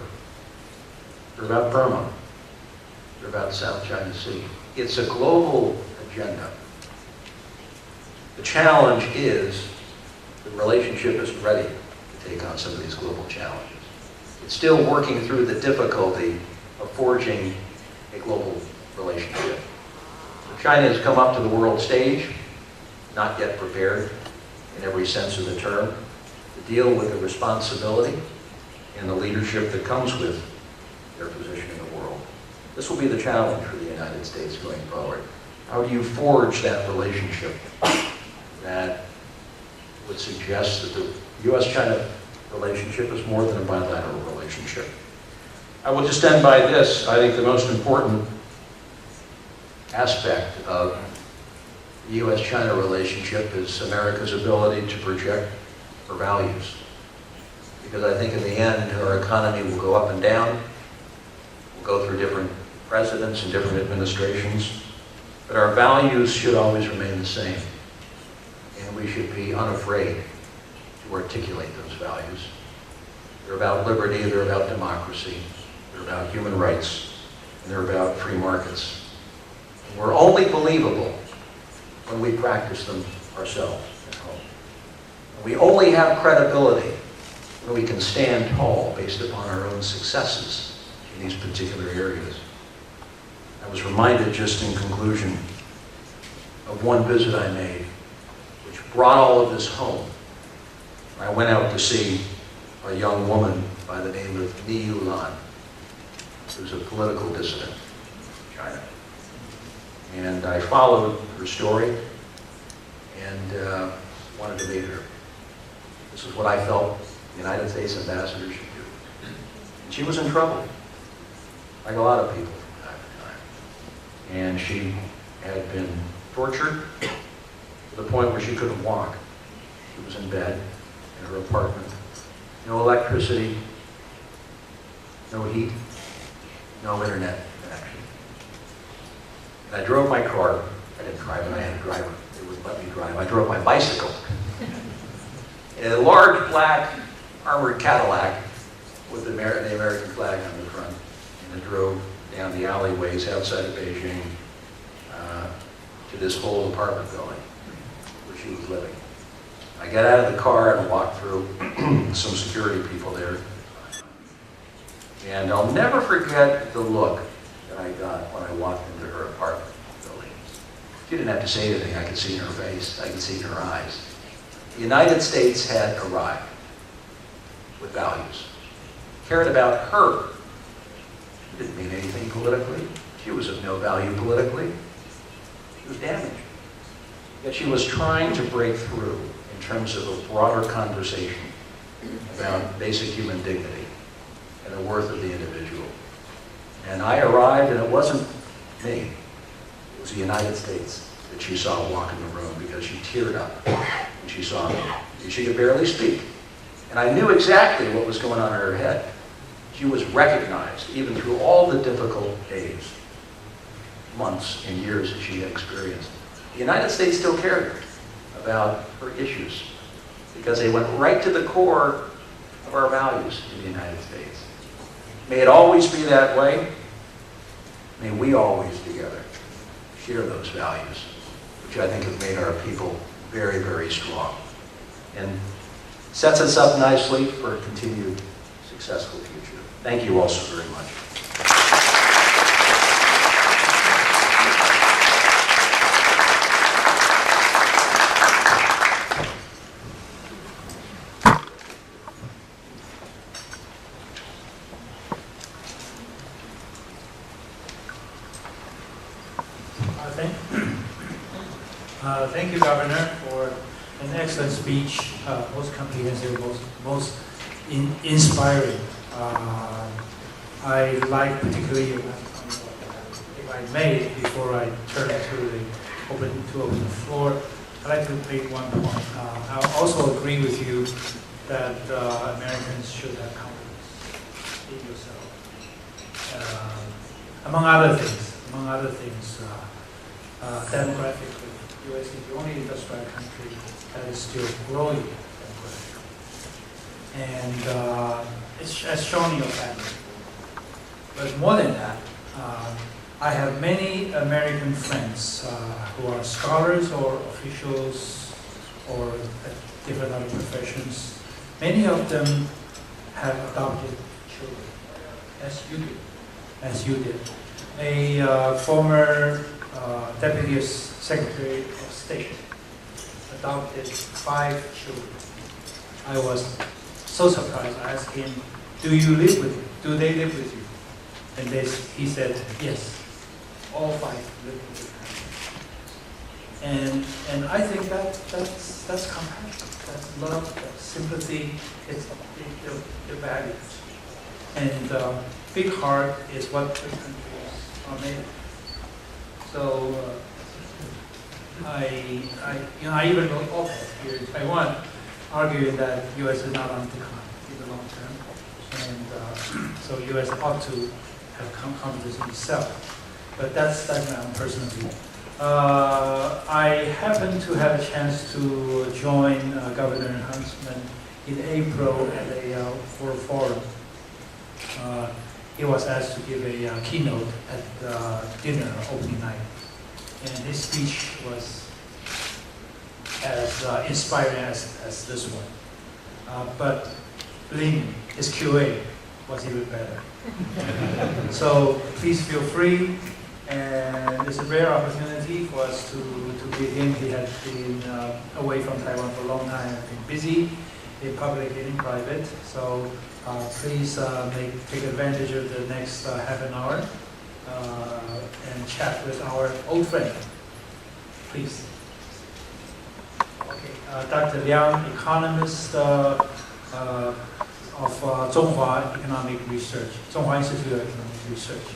[SPEAKER 2] they're about Burma, they're about the South China Sea. It's a global agenda. The challenge is the relationship isn't ready to take on some of these global challenges. It's still working through the difficulty of forging a global relationship. China has come up to the world stage, not yet prepared in every sense of the term, to deal with the responsibility and the leadership that comes with their position in the world. This will be the challenge for the United States going forward. How do you forge that relationship that would suggest that the U.S.-China relationship is more than a bilateral relationship? I will just end by this. I think the most important aspect of the U.S.-China relationship is America's ability to project her values. Because I think in the end, our economy will go up and down. We'll go through different presidents and different administrations. But our values should always remain the same. And we should be unafraid to articulate those values. They're about liberty, they're about democracy, they're about human rights, and they're about free markets. And we're only believable when we practice them ourselves at home. And we only have credibility when we can stand tall based upon our own successes in these particular areas. I was reminded just in conclusion of one visit I made, which brought all of this home. I went out to see a young woman by the name of Ni Yulan, who's a political dissident in China. And I followed her story and wanted to meet her. This is what I felt the United States ambassador should do. And she was in trouble, like a lot of people from time to time. And she had been tortured to the point where she couldn't walk. She was in bed in her apartment. No electricity, no heat, no internet connection. And I drove my car. I didn't drive it, I had a driver. They wouldn't let me drive. I drove my bicycle. In a large black armored Cadillac with the American flag on the front. And I drove down the alleyways outside of Beijing to this whole apartment building where she was living. I got out of the car and walked through some security people there. And I'll never forget the look that I got when I walked into her apartment building. She didn't have to say anything. I could see in her face. I could see in her eyes. The United States had arrived with values. Cared about her. It didn't mean anything politically. She was of no value politically. She was damaged. Yet she was trying to break through in terms of a broader conversation about basic human dignity and the worth of the individual. And I arrived, and it wasn't me. It was the United States that she saw walk in the room, because she teared up when she saw me. She could barely speak. And I knew exactly what was going on in her head. She was recognized, even through all the difficult days, months, and years that she had experienced. The United States still cared about her issues, because they went right to the core of our values in the United States. May it always be that way. May we always together share those values, which I think have made our people very, very strong, and sets us up nicely for a continued successful future. Thank you all so very much.
[SPEAKER 1] Thank you, Governor, for an excellent speech, most comprehensive, most inspiring. I like particularly, if I may, before I turn to open the floor, I'd like to make one point. I also agree with you that Americans should have confidence in yourself. Among other things, demographically, U.S. is the only industrial country that is still growing demographically. And it's as shown in your family. But more than that, I have many American friends who are scholars or officials or different other professions. Many of them have adopted children, as you did. A former Deputy Secretary of State adopted 5 children. I was so surprised. I asked him, "Do you live with you? Do they live with you?" And he said, "Yes, all 5 live with him." And I think that's compassion, that's love, that's sympathy, it's the values. And big heart is what big countries are made of. So I even wrote op-ed here in Taiwan, arguing that U.S. is not on decline in the long term, and so U.S. ought to have confidence in itself. But that's my own personal view. I happened to have a chance to join Governor Huntsman in April at a World Forum. He was asked to give a keynote at dinner opening night, and his speech was as inspiring as this one. But believe me, his QA was even better. So please feel free, and it's a rare opportunity for us to meet him. He had been away from Taiwan for a long time, and been busy in public and in private. So please take advantage of the next half an hour and chat with our old friend. Please. Okay. Dr. Liang, economist of Zhonghua Economic Research, Zhonghua Institute of Economic Research.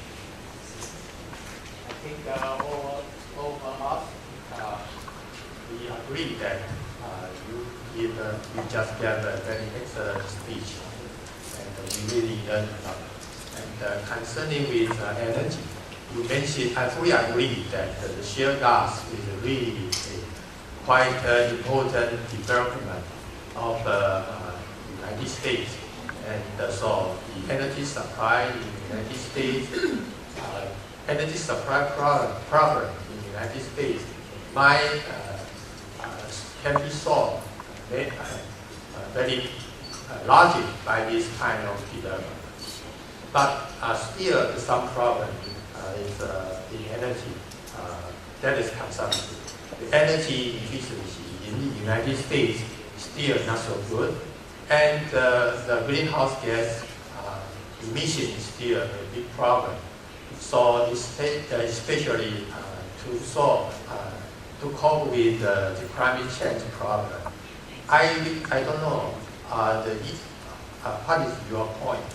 [SPEAKER 3] I think all of us, we agree that you just gave a very excellent speech, and we really learned a lot. And concerning with energy, you mentioned, I fully agree that the shale gas is really a quite important development of the United States. And so the energy supply in the United States, energy supply problem in the United States might can be solved very largely by this kind of development. But still some problem is in energy, that is consumption. The energy efficiency in the United States is still not so good, and the greenhouse gas emission is still a big problem. So especially to cope with the climate change problem. I don't know what is your point?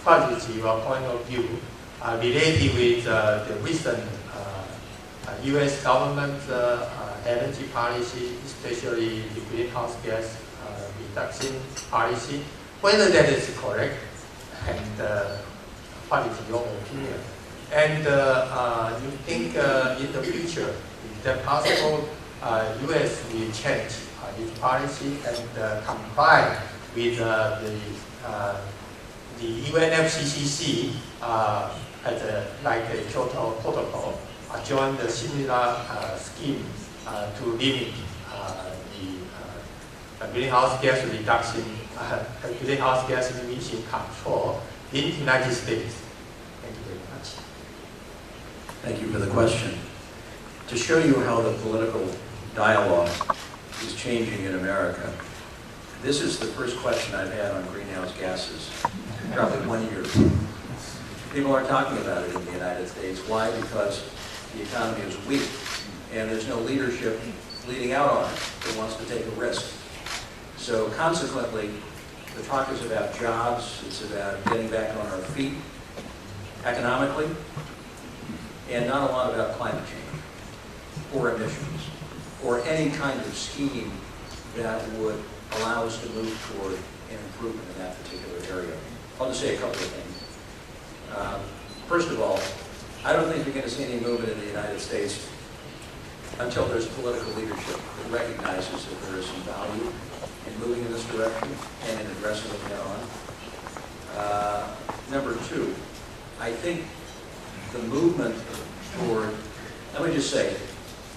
[SPEAKER 3] What is your point of view related with the recent U.S. government energy policy, especially the greenhouse gas reduction policy, whether that is correct, and what is your opinion? And you think in the future, is that possible U.S. will change its policy and comply with the UNFCCC like a Kyoto Protocol, join the similar scheme to limit the greenhouse gas reduction, greenhouse gas emission control in the United States. Thank you very much.
[SPEAKER 2] Thank you for the question. To show you how the political dialogue is changing in America, this is the first question I've had on greenhouse gases, probably 1 year. People aren't talking about it in the United States. Why? Because the economy is weak, and there's no leadership leading out on it that wants to take a risk. So consequently, the talk is about jobs, it's about getting back on our feet economically, and not a lot about climate change, or emissions, or any kind of scheme that would allow us to move toward an improvement in that particular area. I'll just say a couple of things. First of all, I don't think you're going to see any movement in the United States until there's political leadership that recognizes that there is some value in moving in this direction and in addressing it head on. Number two, I think the movement toward, let me just say,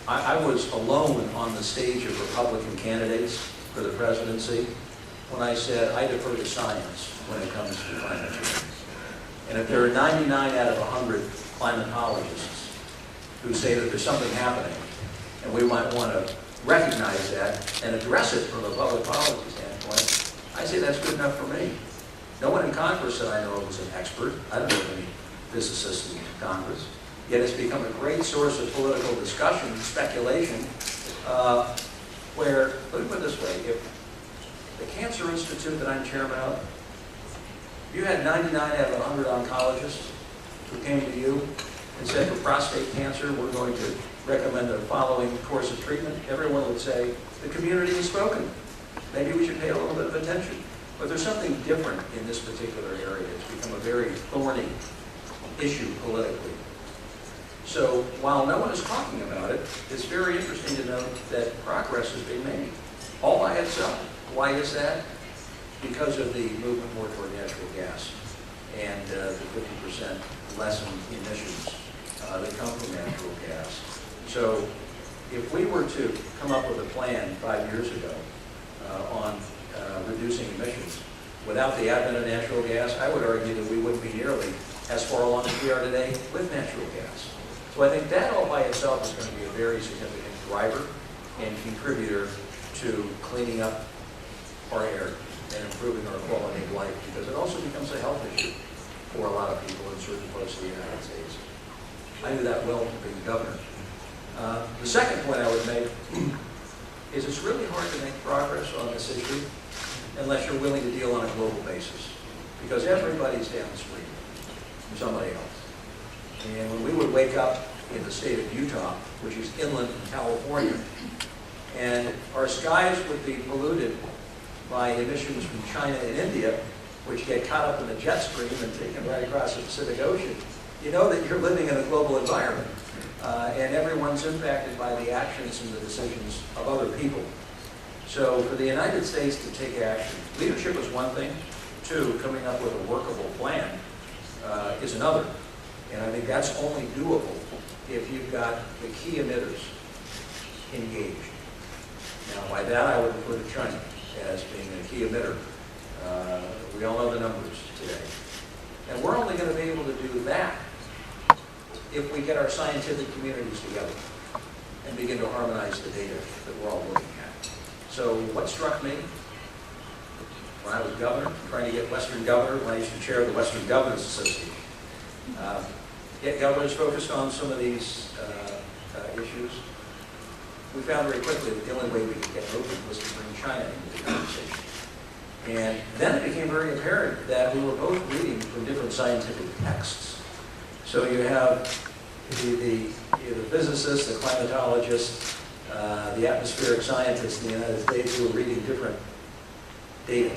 [SPEAKER 2] I was alone on the stage of Republican candidates for the presidency when I said I defer to science when it comes to climate change. And if there are 99 out of 100 climatologists who say that there's something happening, and we might want to recognize that and address it from a public policy standpoint, I say that's good enough for me. No one in Congress that I know of is an expert. I don't know of any physicists in Congress. Yet it's become a great source of political discussion and speculation where, let me put it this way, if the Cancer Institute that I'm chairman of, you had 99 out of 100 oncologists who came to you and said, for prostate cancer, we're going to recommend the following course of treatment, everyone would say, the community has spoken. Maybe we should pay a little bit of attention. But there's something different in this particular area. It's become a very thorny issue politically. So while no one is talking about it, it's very interesting to note that progress has been made, all by itself. Why is that? Because of the movement more toward natural gas and the 50% lessened emissions that come from natural gas. So if we were to come up with a plan 5 years ago on reducing emissions without the advent of natural gas, I would argue that we wouldn't be nearly as far along as we are today with natural gas. So I think that all by itself is going to be a very significant driver and contributor to cleaning up our air and improving our quality of life, because it also becomes a health issue for a lot of people in certain parts of the United States. I knew that well being governor. The second point I would make is it's really hard to make progress on this issue unless you're willing to deal on a global basis, because everybody's downstream from somebody else. And when we would wake up in the state of Utah, which is inland from California, and our skies would be polluted by emissions from China and India, which get caught up in the jet stream and taken right across the Pacific Ocean, you know that you're living in a global environment. And everyone's impacted by the actions and the decisions of other people. So for the United States to take action, leadership is one thing. Two, coming up with a workable plan is another. And I think that's only doable if you've got the key emitters engaged. Now, by that I would refer to China as being a key emitter. We all know the numbers today. And we're only going to be able to do that if we get our scientific communities together and begin to harmonize the data that we're all looking at. So what struck me when I was governor, trying to get Western governors, when I used to chair the Western Governors Association, get governors focused on some of these issues, we found very quickly that the only way we could get moving was to bring China into the conversation. And then it became very apparent that we were both reading from different scientific texts. So you have the physicists, the climatologists, the atmospheric scientists in the United States who are reading different data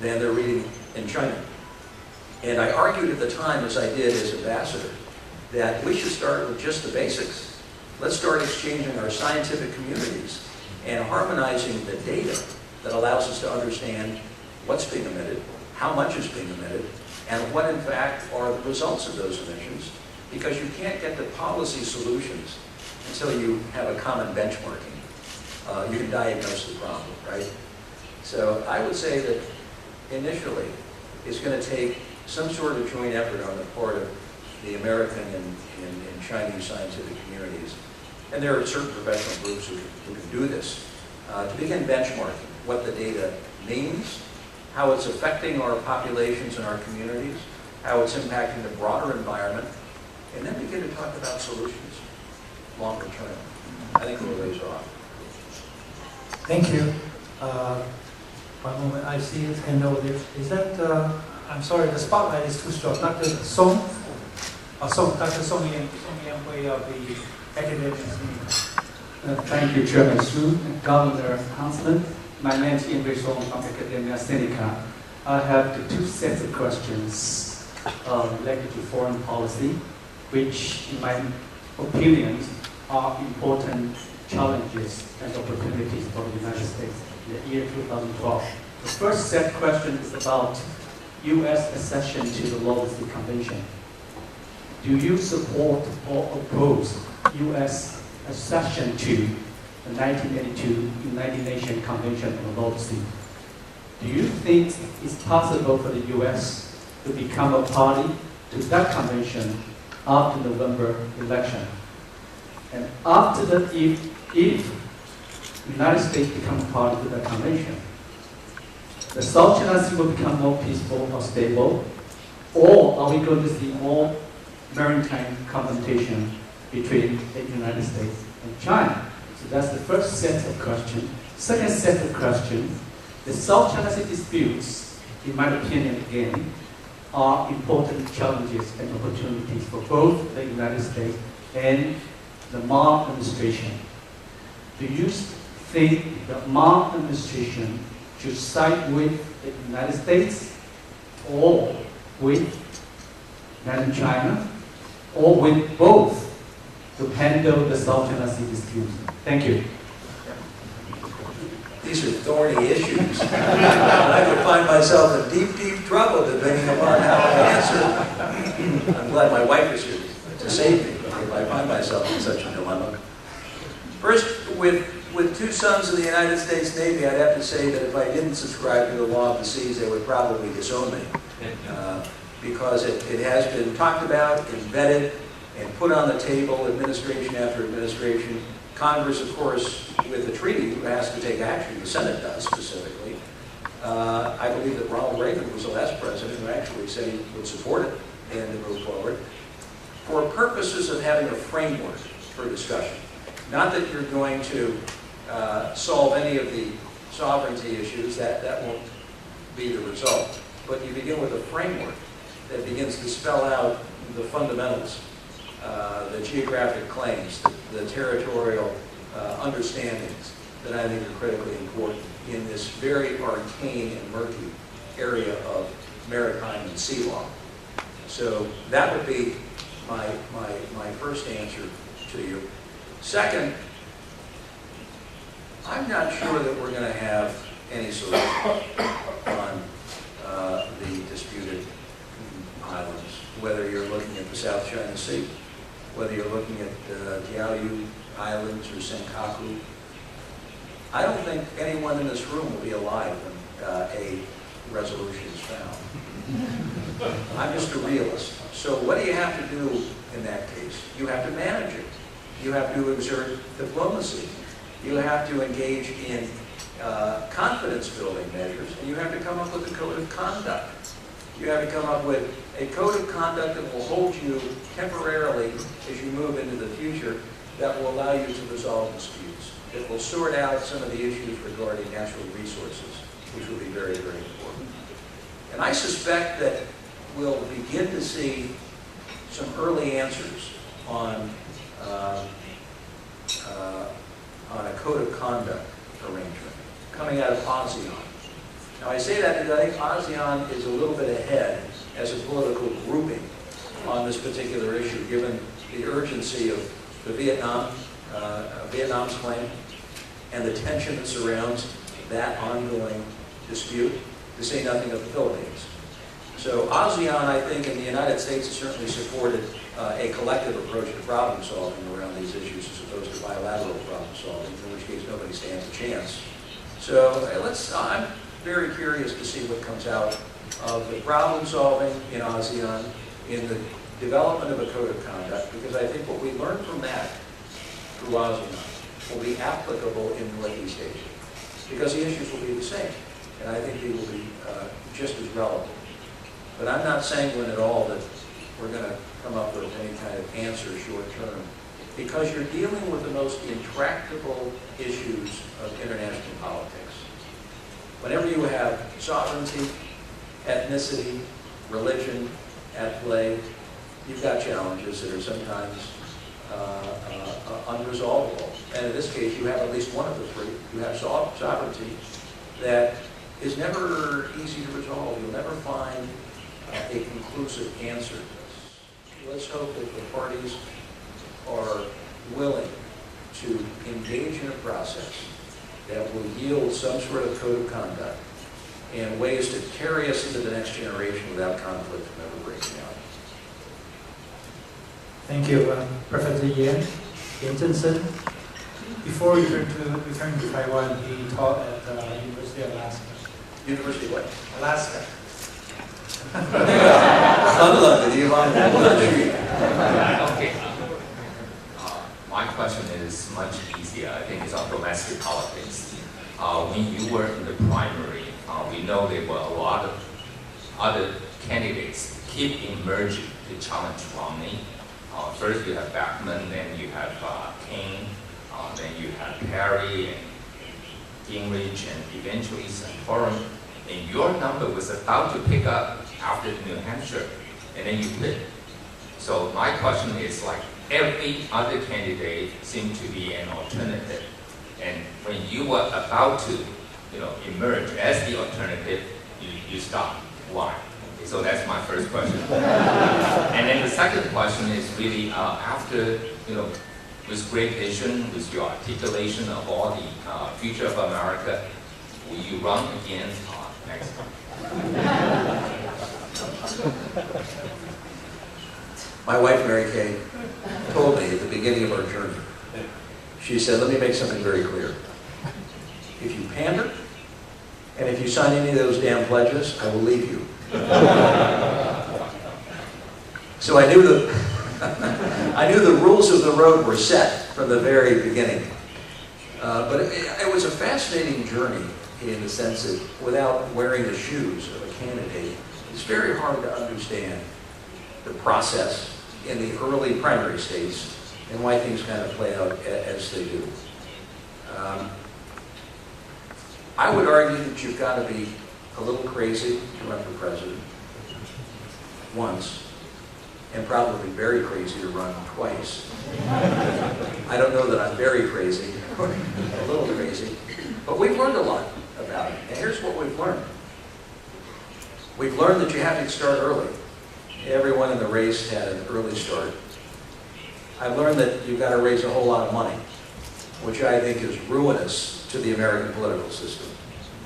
[SPEAKER 2] than they're reading in China. And I argued at the time, as I did as ambassador, that we should start with just the basics. Let's start exchanging our scientific communities and harmonizing the data that allows us to understand what's being emitted, how much is being emitted, and what in fact are the results of those emissions, because you can't get to policy solutions until you have a common benchmarking. You can diagnose the problem, right? So I would say that initially it's going to take some sort of joint effort on the part of the American and Chinese scientific communities. And there are certain professional groups who can do this, to begin benchmarking what the data means, how it's affecting our populations and our communities, how it's impacting the broader environment, and then begin to talk about solutions longer term. I think we're ways off.
[SPEAKER 1] Thank you. One moment, I see his hand over there. Is that, I'm sorry, the spotlight is too short. Dr. Song? Dr. Song Yan Hui of the academic community.
[SPEAKER 4] Thank you, Chairman Su, Governor Huntsman. My name is Yin Song from Academia Sinica. I have two sets of questions related to foreign policy, which, in my opinion, are important challenges and opportunities for the United States in the year 2012. The first set of questions is about U.S. accession to the Law of the Convention. Do you support or oppose U.S. accession to the 1982 United Nations Convention on the Law of the Sea? Do you think it's possible for the U.S. to become a party to that convention after the November election? And after that, if the United States becomes a party to that convention, the South China Sea will become more peaceful or stable, or are we going to see more maritime confrontation between the United States and China? So that's the first set of questions. Second set of questions, the South China Sea disputes, in my opinion again, are important challenges and opportunities for both the United States and the Ma administration. Do you think the Ma administration should side with the United States, or with mainland China, or with both to handle the South China Sea dispute? Thank you.
[SPEAKER 2] These are thorny issues. I could find myself in deep, deep trouble depending upon how I answer. I'm glad my wife is here to save me if I find myself in such a dilemma. First, with two sons in the United States Navy, I'd have to say that if I didn't subscribe to the law of the seas, they would probably disown me. Because it has been talked about and vetted and put on the table, administration after administration. Congress, of course, with the treaty, has to take action. The Senate does specifically. I believe that Ronald Reagan was the last president who actually said he would support it and to move forward. For purposes of having a framework for discussion, not that you're going to solve any of the sovereignty issues. That won't be the result. But you begin with a framework that begins to spell out the fundamentals, the geographic claims, the territorial understandings that I think are critically important in this very arcane and murky area of maritime and sea law. So that would be my first answer to you. Second, I'm not sure that we're going to have any solution on the disputed islands, whether you're looking at the South China Sea, whether you're looking at Diaoyu Islands or Senkaku. I don't think anyone in this room will be alive when a resolution is found. I'm just a realist. So what do you have to do in that case? You have to manage it. You have to exert diplomacy. You have to engage in confidence-building measures, and you have to come up with a code of conduct. You have to come up with a code of conduct that will hold you temporarily as you move into the future, that will allow you to resolve disputes, that will sort out some of the issues regarding natural resources, which will be very, very important. And I suspect that we'll begin to see some early answers on a code of conduct arrangement coming out of ASEAN. Now I say that because I think ASEAN is a little bit ahead as a political grouping on this particular issue, given the urgency of the Vietnam's claim and the tension that surrounds that ongoing dispute, to say nothing of the Philippines. So ASEAN, I think, and the United States has certainly supported a collective approach to problem solving around these issues as opposed to bilateral problem solving, in which case nobody stands a chance. So I'm very curious to see what comes out of the problem solving in ASEAN, in the development of a code of conduct, because I think what we learn from that through ASEAN will be applicable in Northeast Asia, because the issues will be the same, and I think they will be just as relevant. But I'm not sanguine at all that we're going to come up with any kind of answer short term, because you're dealing with the most intractable issues of international politics. Whenever you have sovereignty, ethnicity, religion at play, you've got challenges that are sometimes unresolvable. And in this case, you have at least one of the three. You have sovereignty that is never easy to resolve. You'll never find a conclusive answer to this. Let's hope that the parties are willing to engage in a process that will yield some sort of code of conduct and ways to carry us into the next generation without conflict from ever breaking out.
[SPEAKER 1] Thank you, Professor Yan Zhensen. Before he returned to Taiwan, he taught at the University of Alaska.
[SPEAKER 2] University of what?
[SPEAKER 1] Alaska.
[SPEAKER 5] Okay. My question is much easier. I think it's on domestic politics. When you were in the primary, we know there were a lot of other candidates keep emerging to challenge Romney. First you have Bachmann, then you have King, then you have Perry and Gingrich, and eventually Santorum. And your number was about to pick up after New Hampshire, and then you quit. So my question is, like, every other candidate seemed to be an alternative. And when you were about to, emerge as the alternative, you stopped. Why? Okay, so that's my first question. And then the second question is really after, with great vision, with your articulation of all the future of America, will you run again next time?
[SPEAKER 2] My wife, Mary Kay, told me at the beginning of our journey, she said, let me make something very clear. If you pander, and if you sign any of those damn pledges, I will leave you. So I knew the rules of the road were set from the very beginning. But it was a fascinating journey in the sense that without wearing the shoes of a candidate, it's very hard to understand the process in the early primary states and why things kind of play out as they do. I would argue that you've got to be a little crazy to run for president once, and probably very crazy to run twice. I don't know that I'm very crazy, or a little crazy, but we've learned a lot about it. And here's what we've learned. We've learned that you have to start early. Everyone in the race had an early start. I've learned that you've got to raise a whole lot of money, which I think is ruinous to the American political system,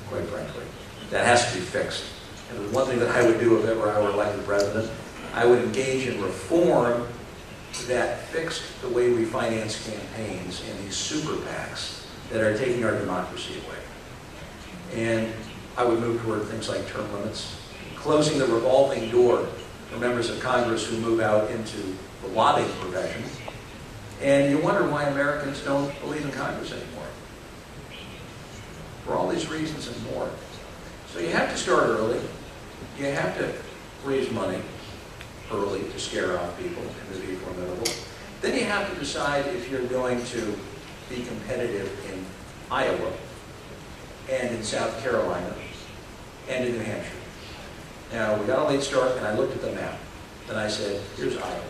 [SPEAKER 2] quite frankly. That has to be fixed. And the one thing that I would do if ever I were elected president, I would engage in reform that fixed the way we finance campaigns and these super PACs that are taking our democracy away. And I would move toward things like term limits, closing the revolving door for members of Congress who move out into the lobbying profession. And you wonder why Americans don't believe in Congress anymore. For all these reasons and more. So you have to start early. You have to raise money early to scare off people and to be formidable. Then you have to decide if you're going to be competitive in Iowa and in South Carolina and in New Hampshire. Now, we got a late start, and I looked at the map. And I said, here's Iowa.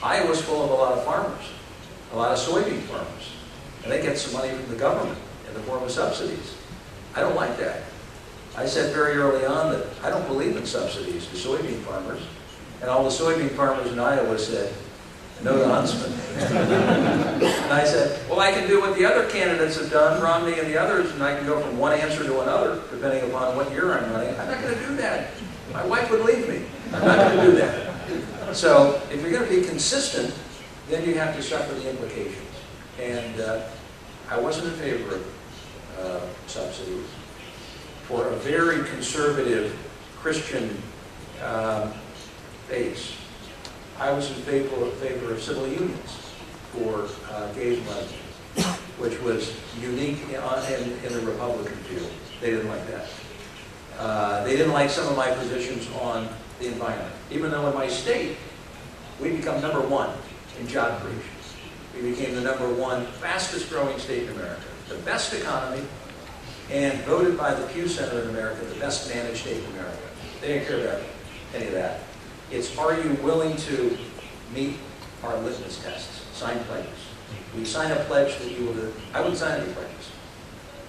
[SPEAKER 2] Iowa's full of a lot of farmers, a lot of soybean farmers. And they get some money from the government in the form of subsidies. I don't like that. I said very early on that I don't believe in subsidies to soybean farmers. And all the soybean farmers in Iowa said, no to Huntsman. And I said, well, I can do what the other candidates have done, Romney and the others, and I can go from one answer to another, depending upon what year I'm running. I'm not going to do that. My wife would leave me. I'm not going to do that. So if you're going to be consistent, then you have to suffer the implications. And I wasn't in favor of subsidies. For a very conservative Christian base, I was in favor of civil unions for gays and lesbians, which was unique in the Republican field. They didn't like that. They didn't like some of my positions on the environment, even though in my state, we become #1 in job creation. We became the #1 fastest growing state in America, the best economy, and voted by the Pew Center in America, the best managed state in America. They didn't care about any of that. It's, are you willing to meet our litmus tests, sign pledges? We sign a pledge that you will do. I wouldn't sign any pledges.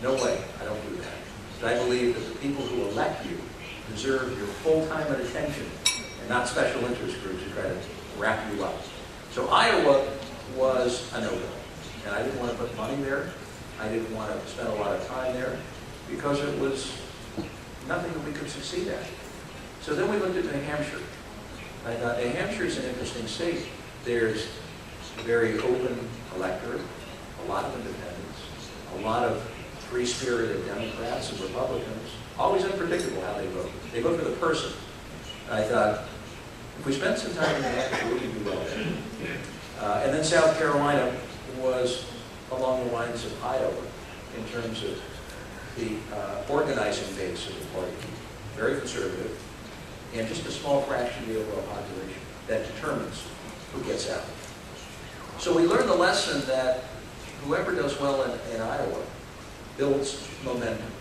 [SPEAKER 2] No way, I don't do that. But I believe that the people who elect you deserve your full time and attention, and not special interest groups who try to wrap you up. So Iowa was a no-go. And I didn't want to put money there. I didn't want to spend a lot of time there because it was nothing that we could succeed at. So then we looked at New Hampshire. I thought, New Hampshire is an interesting state. There's a very open electorate, a lot of independents, a lot of free-spirited Democrats and Republicans, always unpredictable how they vote. They vote for the person. And I thought, if we spend some time in New Hampshire, we can do well there. And then South Carolina was along the lines of Iowa in terms of the organizing base of the party. Very conservative, and just a small fraction of the overall population that determines who gets out. So we learned the lesson that whoever does well in Iowa builds momentum.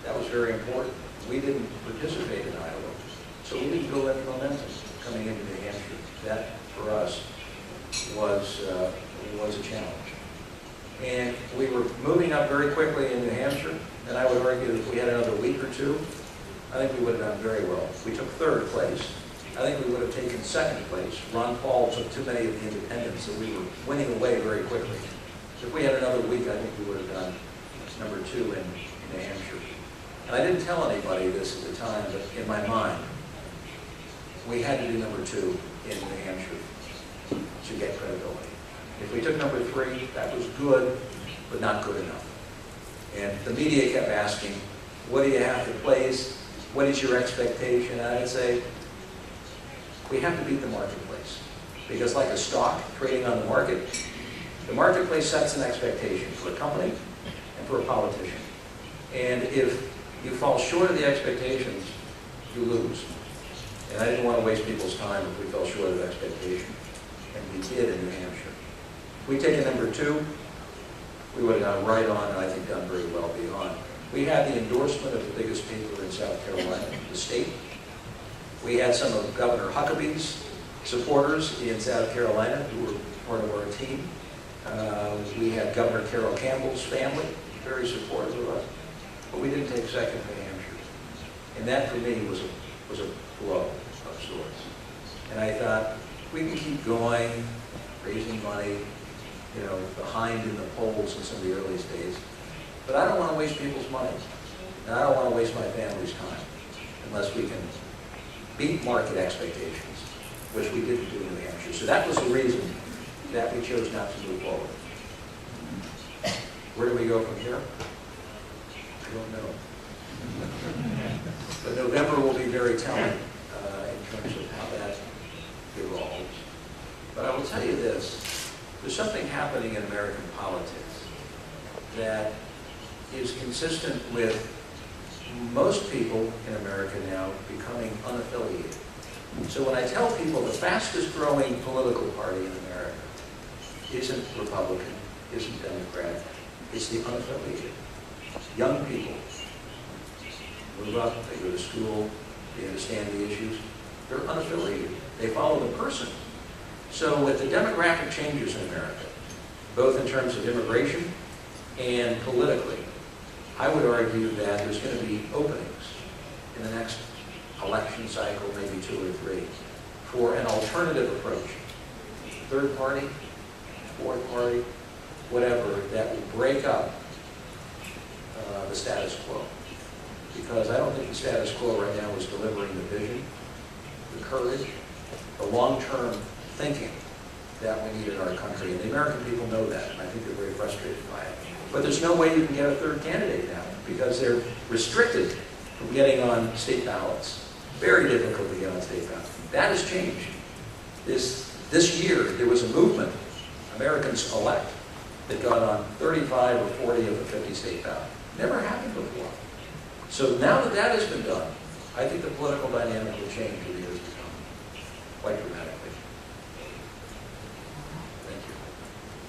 [SPEAKER 2] That was very important. We didn't participate in Iowa, so we didn't build any momentum coming into New Hampshire. That, for us, was a challenge. And we were moving up very quickly in New Hampshire, and I would argue that if we had another week or two, I think we would have done very well. We took 3rd place. I think we would have taken 2nd place. Ron Paul took too many of the independents, so we were winning away very quickly. So if we had another week, I think we would have done #2 in New Hampshire. And I didn't tell anybody this at the time, but in my mind, we had to do #2 in New Hampshire to get credibility. If we took #3, that was good, but not good enough. And the media kept asking, what do you have to place? What is your expectation? And I'd say, we have to beat the marketplace. Because like a stock trading on the marketplace sets an expectation for a company and for a politician. And if you fall short of the expectations, you lose. And I didn't want to waste people's time if we fell short of expectation. And we did in New Hampshire. If we take a #2, we would have gone right on and I think done very well beyond. We had the endorsement of the biggest paper in South Carolina, the State. We had some of Governor Huckabee's supporters in South Carolina who were part of our team. We had Governor Carroll Campbell's family, very supportive of us. But we didn't take second to Hampshire. And that for me was a blow of sorts. And I thought, we can keep going, raising money, you know, behind in the polls in some of the earliest days. But I don't want to waste people's money. And I don't want to waste my family's time unless we can beat market expectations, which we didn't do in New Hampshire. So that was the reason that we chose not to move forward. Where do we go from here? I don't know. But November will be very telling in terms of how that evolves. But I will tell you this, there's something happening in American politics that is consistent with most people in America now becoming unaffiliated. So when I tell people the fastest growing political party in America isn't Republican, isn't Democrat, it's the unaffiliated. Young people move up, they go to school, they understand the issues, they're unaffiliated. They follow the person. So with the demographic changes in America, both in terms of immigration and politically, I would argue that there's going to be openings in the next election cycle, maybe 2 or 3, for an alternative approach. Third party, fourth party, whatever, that will break up the status quo. Because I don't think the status quo right now is delivering the vision, the courage, the long-term thinking that we need in our country. And the American people know that, and I think they're very frustrated by it. But there's no way you can get a third candidate now because they're restricted from getting on state ballots. Very difficult to get on state ballots. That has changed. This year, there was a movement, Americans Elect, that got on 35 or 40 of the 50 state ballots. Never happened before. So now that that has been done, I think the political dynamic will change in the years to come, quite dramatically. Thank you.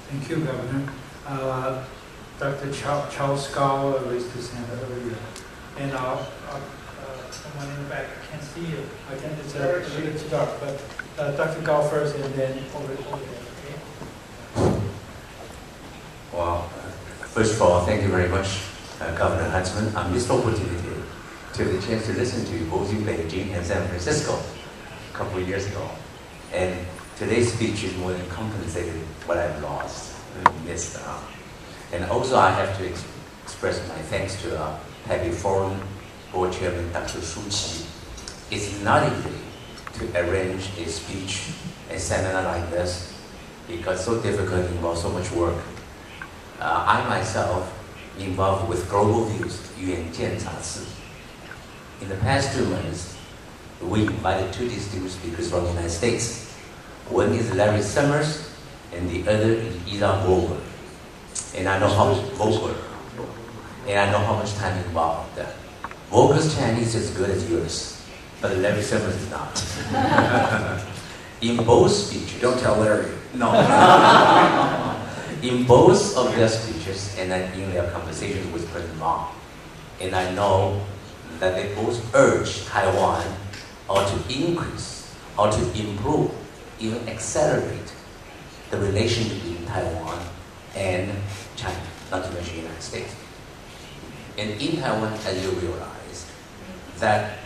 [SPEAKER 1] Thank you, Governor. Dr. Charles Gower raised his hand earlier. And someone in the back, I can't see you. I can't, it's a little too dark, but Dr. Gower first and then over there, okay?
[SPEAKER 6] Well, first of all, thank you very much, Governor Huntsman. I missed the opportunity to have the chance to listen to you both in Beijing and San Francisco a couple of years ago. And today's speech is more than compensated what I've lost and missed out. And also I have to express my thanks to Taipei Forum Board Chairman Dr. Shu Qi. It's not easy to arrange a speech, a seminar like this, because so difficult, involves so much work. I myself involved with Global Views, Yuan Jian Caci. In the past 2 months, we invited 2 distinguished speakers from the United States. One is Larry Summers, and the other is Ida Vogel. And I know how much time involved. Vogel's Chinese is as good as yours, but Larry Summers is not. In both speeches,
[SPEAKER 2] Don't tell Larry.
[SPEAKER 6] no. In both of their speeches and then in their conversations with President Ma, and I know that they both urge Taiwan or to increase or to improve, even accelerate the relationship between Taiwan and China, not to mention the United States. And in Taiwan, as you realize, that,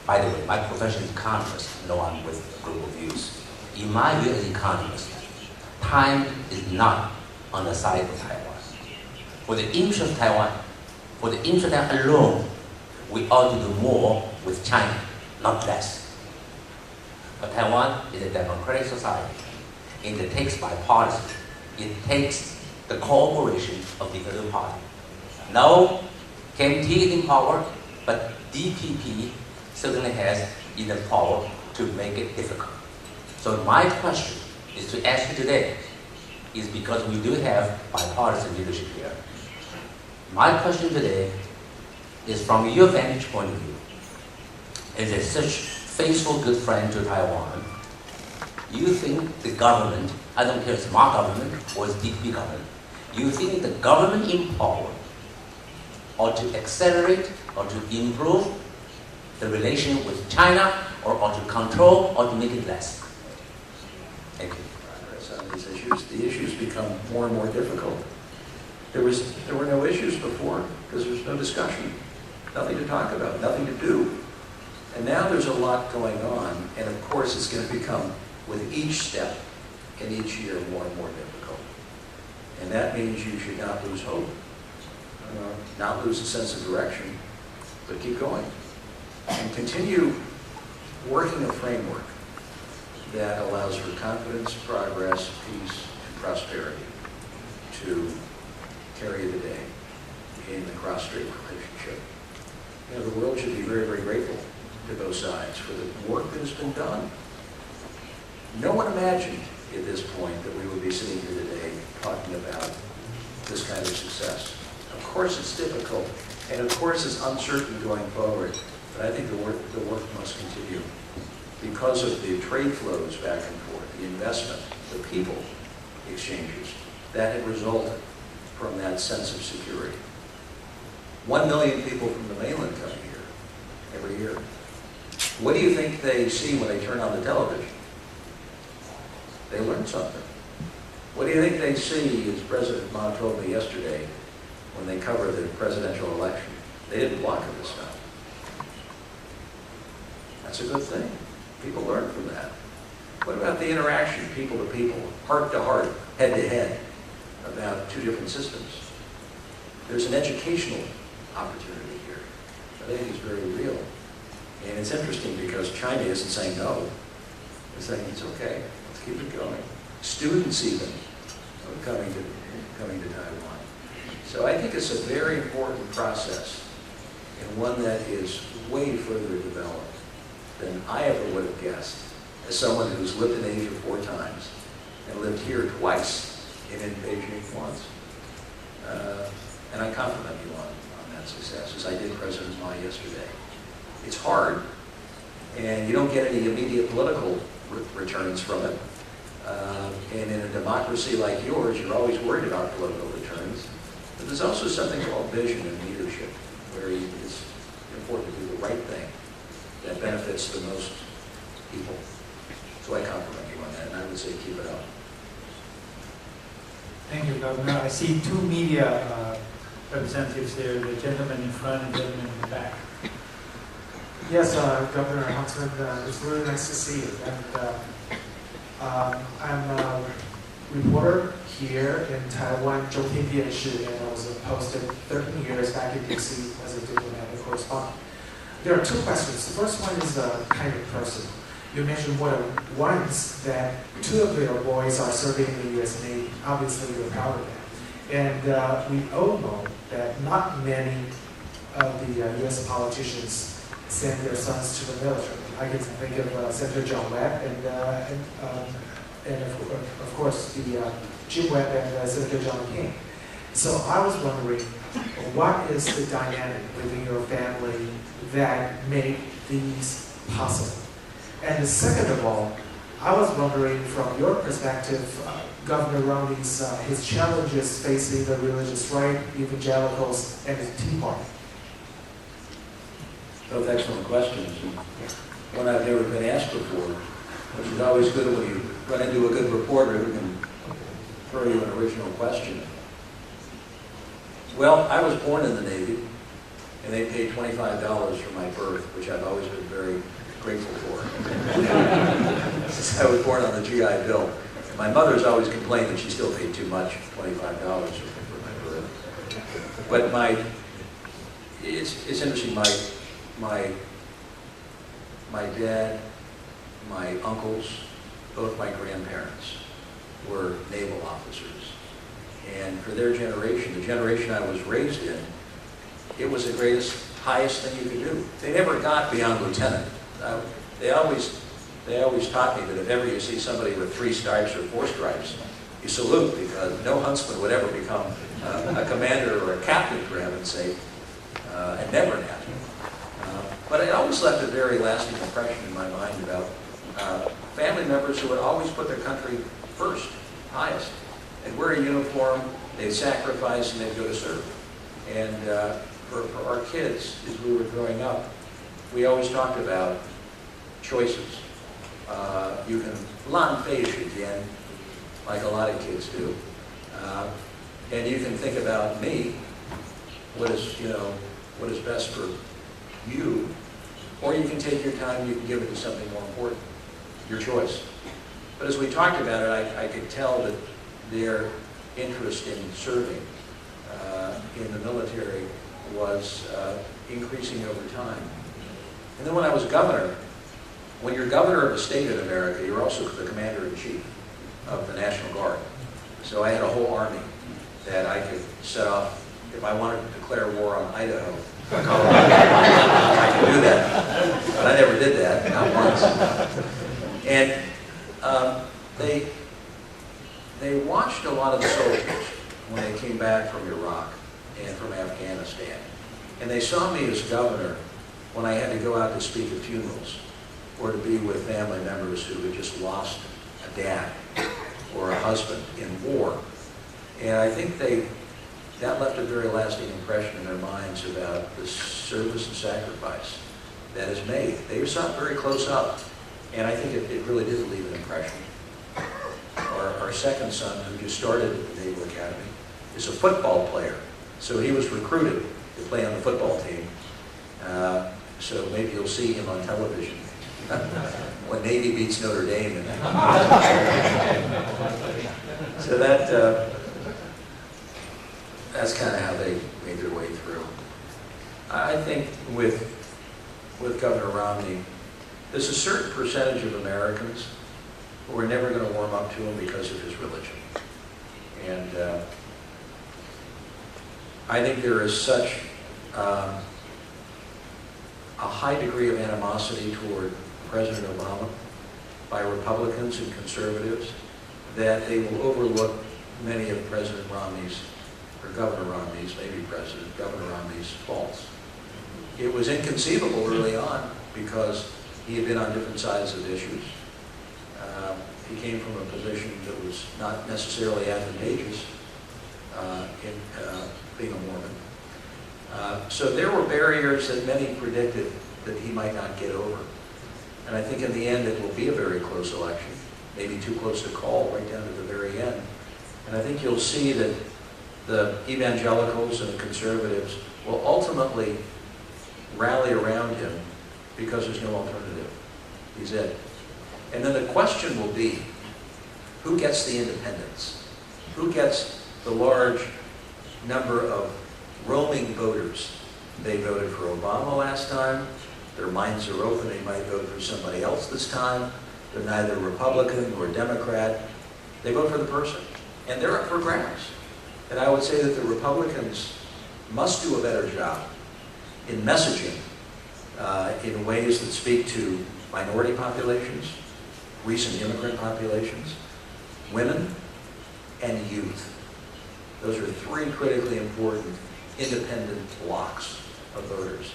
[SPEAKER 6] by the way, my profession is economist, no, I'm with Global Views. In my view as economist, time is not on the side of Taiwan. For the interest of Taiwan, for the interest of Taiwan alone, we ought to do more with China, not less. But Taiwan is a democratic society, and it takes bipartisan. It takes the cooperation of the other party. Now, KMT is in power, but DPP certainly has enough power to make it difficult. So my question is to ask you today, is because we do have bipartisan leadership here. My question today is from your vantage point of view, as a such faithful good friend to Taiwan, you think the government, I don't care if it's my government or it's DPP government, You think the government in power ought to accelerate or to improve the relation with China, or ought to control or to make it less? Thank you.
[SPEAKER 2] Progress on these issues. The issues become more and more difficult. There were no issues before because there's no discussion, nothing to talk about, nothing to do. And now there's a lot going on, and of course it's going to become, with each step and each year, more and more difficult. And that means you should not lose hope, not lose a sense of direction, but keep going. And continue working a framework that allows for confidence, progress, peace, and prosperity to carry the day in the cross-strait relationship. You know, the world should be very, very grateful to both sides for the work that has been done. No one imagined at this point that we would be sitting here today talking about this kind of success. Of course it's difficult, and of course it's uncertain going forward, but I think the work must continue because of the trade flows back and forth, the investment, the people exchanges that have resulted from that sense of security. 1 million people from the mainland come here every year. What do you think they see when they turn on the television? They learn something. What do you think they see, as President Ma told me yesterday, when they cover the presidential election? They didn't block this stuff. That's a good thing. People learn from that. What about the interaction, people to people, heart to heart, head to head, about two different systems? There's an educational opportunity here that I think is very real. And it's interesting because China isn't saying no. They're saying it's okay, let's keep it going. Students even are coming to Taiwan. So I think it's a very important process, and one that is way further developed than I ever would have guessed, as someone who's lived in Asia 4 times and lived here twice and in Beijing once. And I compliment you on that success, as I did President Ma yesterday. It's hard, and you don't get any immediate political returns from it. And in a democracy like yours, you're always worried about political returns. But there's also something called vision and leadership, where it's important to do the right thing that benefits the most people. So I compliment you on that, and I would say keep it up.
[SPEAKER 7] Thank you, Governor. I see 2 media representatives there, the gentleman in front and the gentleman in the back.
[SPEAKER 8] Yes, Governor Huntsman, it's really nice to see you. And I'm a reporter here in Taiwan, 周天电视, and I was posted 13 years back in D.C. as a diplomatic correspondent. There are 2 questions. The first one is kind of personal. You mentioned once that 2 of your boys are serving in the U.S. Navy. Obviously, you're proud of that. And we all know that not many of the U.S. politicians send their sons to the military. I can think of Senator John Webb and of course the Jim Webb and Senator John King. So I was wondering, what is the dynamic within your family that made these possible? And second of all, I was wondering from your perspective, Governor Romney's his challenges facing the religious right, evangelicals, and the Tea Party.
[SPEAKER 2] Both excellent questions. One I've never been asked before, which is always good when you run into a good reporter who can throw you an original question. Well, I was born in the Navy, and they paid $25 for my birth, which I've always been very grateful for. Since I was born on the GI Bill. My mother's always complained that she still paid too much, $25 for my birth. But it's interesting, my dad, my uncles, both my grandparents were naval officers. And for their generation, the generation I was raised in, it was the greatest, highest thing you could do. They never got beyond lieutenant. They always taught me that if ever you see somebody with 3 stripes or 4 stripes, you salute, because no huntsman would ever become a commander or a captain, for heaven's sake, and never have. But it always left a very lasting impression in my mind about family members who would always put their country first, highest. They'd wear a uniform, they'd sacrifice, and they'd go to serve. And for our kids, as we were growing up, we always talked about choices. You can land fish again, like a lot of kids do. And you can think about me, what is best for you, or you can take your time, you can give it to something more important, your choice. But as we talked about it, I could tell that their interest in serving in the military was increasing over time. And then when I was governor, when you're governor of a state in America, you're also the commander-in-chief of the National Guard. So I had a whole army that I could set off if I wanted to declare war on Idaho, Colorado. I could do that, but I never did that, not once. And they watched a lot of the soldiers when they came back from Iraq and from Afghanistan. And they saw me as governor when I had to go out to speak at funerals or to be with family members who had just lost a dad or a husband in war. And I think that left a very lasting impression in their minds about the service and sacrifice that is made. They saw it very close up, and I think it really did leave an impression. Our second son, who just started at the Naval Academy, is a football player. So he was recruited to play on the football team. So maybe you'll see him on television when Navy beats Notre Dame. So that's kind of how they made their way through. I think with Governor Romney, there's a certain percentage of Americans who are never going to warm up to him because of his religion. And I think there is such a high degree of animosity toward President Obama by Republicans and conservatives that they will overlook many of President Romney's, or Governor Romney's, maybe Governor Romney's faults. It was inconceivable early on because he had been on different sides of issues. He came from a position that was not necessarily advantageous in being a Mormon. So there were barriers that many predicted that he might not get over. And I think in the end it will be a very close election, maybe too close to call, right down to the very end. And I think you'll see that the evangelicals and the conservatives will ultimately rally around him because there's no alternative. He's it. And then the question will be, who gets the independents? Who gets the large number of roaming voters? They voted for Obama last time. Their minds are open. They might vote for somebody else this time. They're neither Republican nor Democrat. They vote for the person. And they're up for grabs. And I would say that the Republicans must do a better job in messaging in ways that speak to minority populations, recent immigrant populations, women, and youth. Those are three critically important independent blocks of voters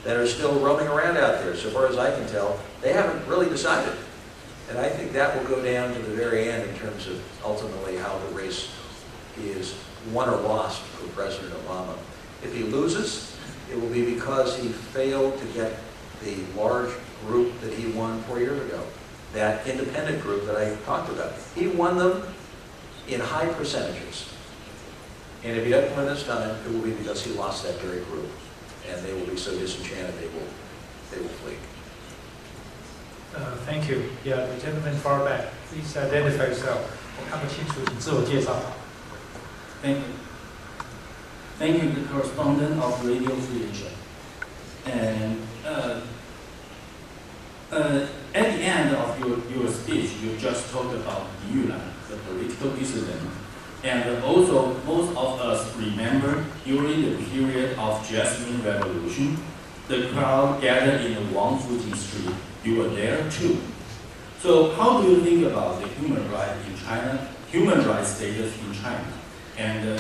[SPEAKER 2] that are still roaming around out there. So far as I can tell, they haven't really decided. And I think that will go down to the very end in terms of ultimately how the race is won or lost for President Obama. If he loses, it will be because he failed to get the large group that he won 4 years ago, that independent group that I talked about. He won them in high percentages. And if he doesn't win this time, it will be because he lost that very group. And they will be so disenchanted they will flee.
[SPEAKER 7] Thank you. Yeah, the gentleman far back. Please identify yourself. 我看不清楚，请自我介紹。
[SPEAKER 9] Thank you. Thank you, the correspondent of Radio Free Asia. And at the end of your speech, you just talked about Yulan, the political dissident. And also, most of us remember during the period of Jasmine Revolution, the crowd gathered in Wang Fuji Street. You were there too. So how do you think about the human rights in China, human rights status in China? And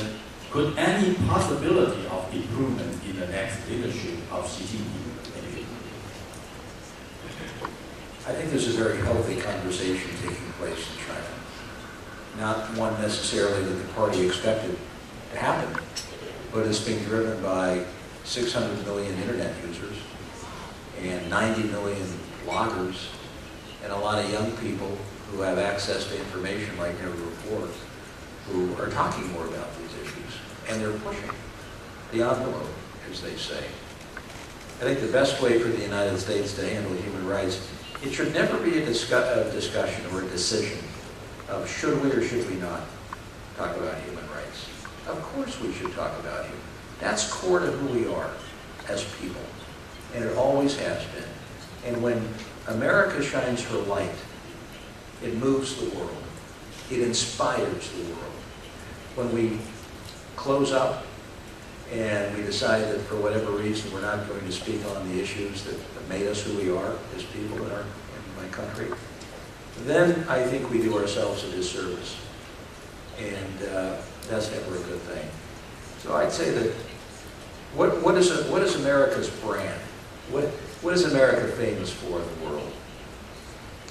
[SPEAKER 9] could any possibility of improvement in the next leadership of Xi Jinping? Thank you.
[SPEAKER 2] I think there's a very healthy conversation taking place in China. not one necessarily that the party expected to happen, but it's being driven by 600 million internet users and 90 million bloggers and a lot of young people who have access to information like never before, who are talking more about these issues, and they're pushing the envelope, as they say. I think the best way for the United States to handle human rights, it should never be a discussion or a decision of should we or should we not talk about human rights. Of course we should talk about human. That's core to who we are as people, and it always has been. And when America shines her light, it moves the world. It inspires the world. When we close up and we decide that for whatever reason we're not going to speak on the issues that made us who we are as people in my country, then I think we do ourselves a disservice. And that's never a good thing. So I'd say that what is America's brand? What is America famous for in the world?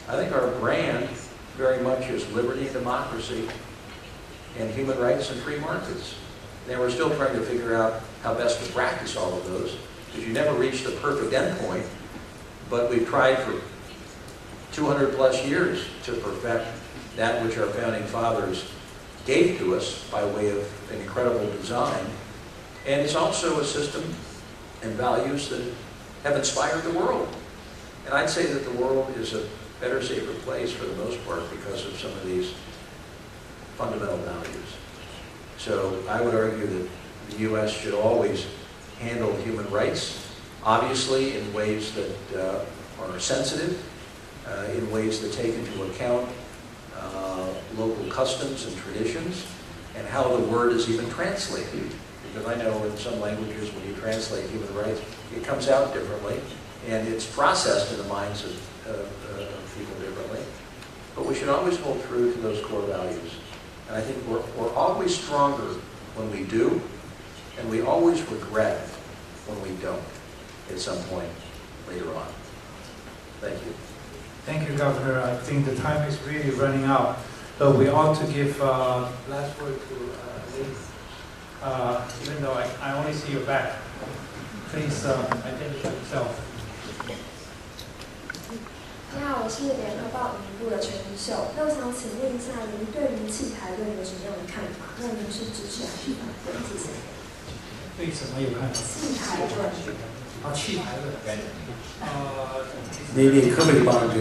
[SPEAKER 2] I think our brand very much is liberty, democracy, and human rights and free markets. Now we're still trying to figure out how best to practice all of those, because you never reach the perfect endpoint, but we've tried for 200 plus years to perfect that which our founding fathers gave to us by way of an incredible design. And it's also a system and values that have inspired the world. And I'd say that the world is a better, safer place for the most part because of some of these fundamental values. So I would argue that the U.S. should always handle human rights, obviously in ways that are sensitive, in ways that take into account local customs and traditions, and how the word is even translated. Because I know in some languages when you translate human rights, it comes out differently, and it's processed in the minds of people differently. But we should always hold true to those core values. And I think we're always stronger when we do, and we always regret when we don't at some point later on. Thank you.
[SPEAKER 7] Thank you, Governor. I think the time is really running out. So we ought to give last word to Lee. Even though I only see your back. Please identify yourself.
[SPEAKER 10] 你好，我是联合报名部的陈怡秀。那我想请问一下，您对于弃台论有什么样的看法？那您是支持还是反对？谢谢。
[SPEAKER 7] 对什么有看法？
[SPEAKER 10] 弃台论。
[SPEAKER 7] 弃台论。
[SPEAKER 2] 你可不可以帮给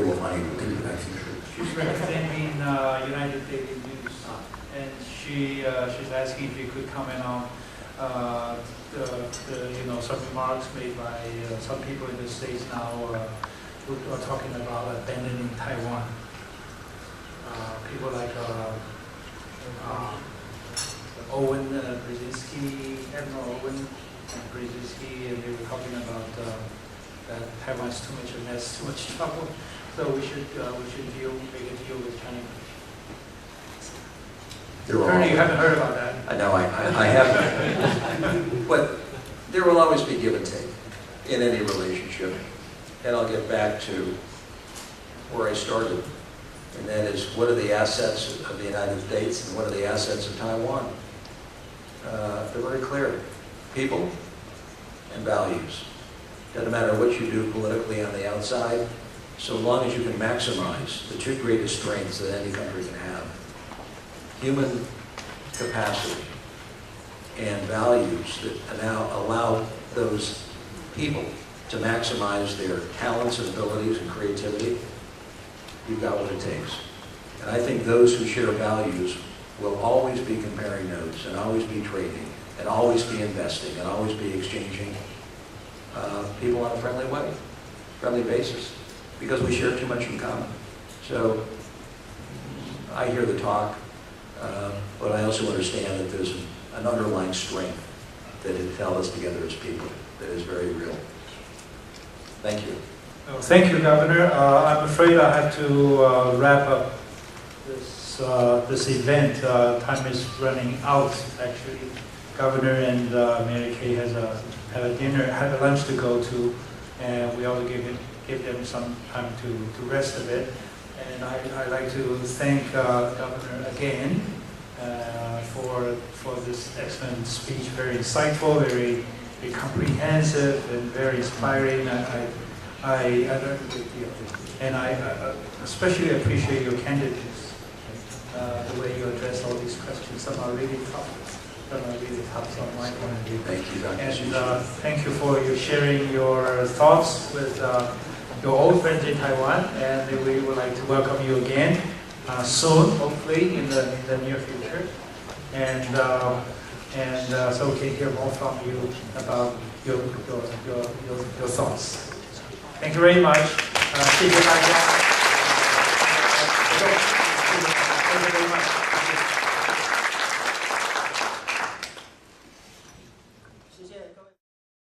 [SPEAKER 2] 我翻译？我听不太清楚。
[SPEAKER 7] She's representing United Daily News, and she's asking if you could comment on the some remarks made by some people in the States now who are talking about abandoning Taiwan. People like Owen Brzezinski, Admiral Owen Brzezinski, and they were talking about that Taiwan's too much a mess, too much trouble. So we should make a deal with China. Apparently you haven't heard about that.
[SPEAKER 2] I know, I haven't. But there will always be give and take in any relationship. And I'll get back to where I started. And that is, what are the assets of the United States and what are the assets of Taiwan? They're very clear. People and values. Doesn't matter what you do politically on the outside, so long as you can maximize the two greatest strengths that any country can have. Human capacity and values that now allow those people to maximize their talents and abilities and creativity. You've got what it takes. And I think those who share values will always be comparing notes and always be trading and always be investing and always be exchanging people on a friendly basis, because we share too much in common. So I hear the talk, but I also understand that there's an underlying strength that has held us together as people that is very real. Thank you.
[SPEAKER 7] Thank you, Governor. I'm afraid I have to wrap up this event. Time is running out, actually. Governor and Mary Kay have a lunch to go to, and we ought to give them some time to rest a bit. And I'd like to thank Governor again for this excellent speech, very insightful, very comprehensive, and very inspiring. I learned a great deal. And I especially appreciate your candidness, the way you address all these questions. Some are really tough. Some are really tough on my point of view.
[SPEAKER 2] Thank you, Dr.
[SPEAKER 7] And thank you for sharing your thoughts with your old friends in Taiwan. And we would like to welcome you again soon, hopefully in the near future. And so we can hear more from you about your thoughts. Thank you very much. 谢谢大家。Thank you very much. 谢谢各位。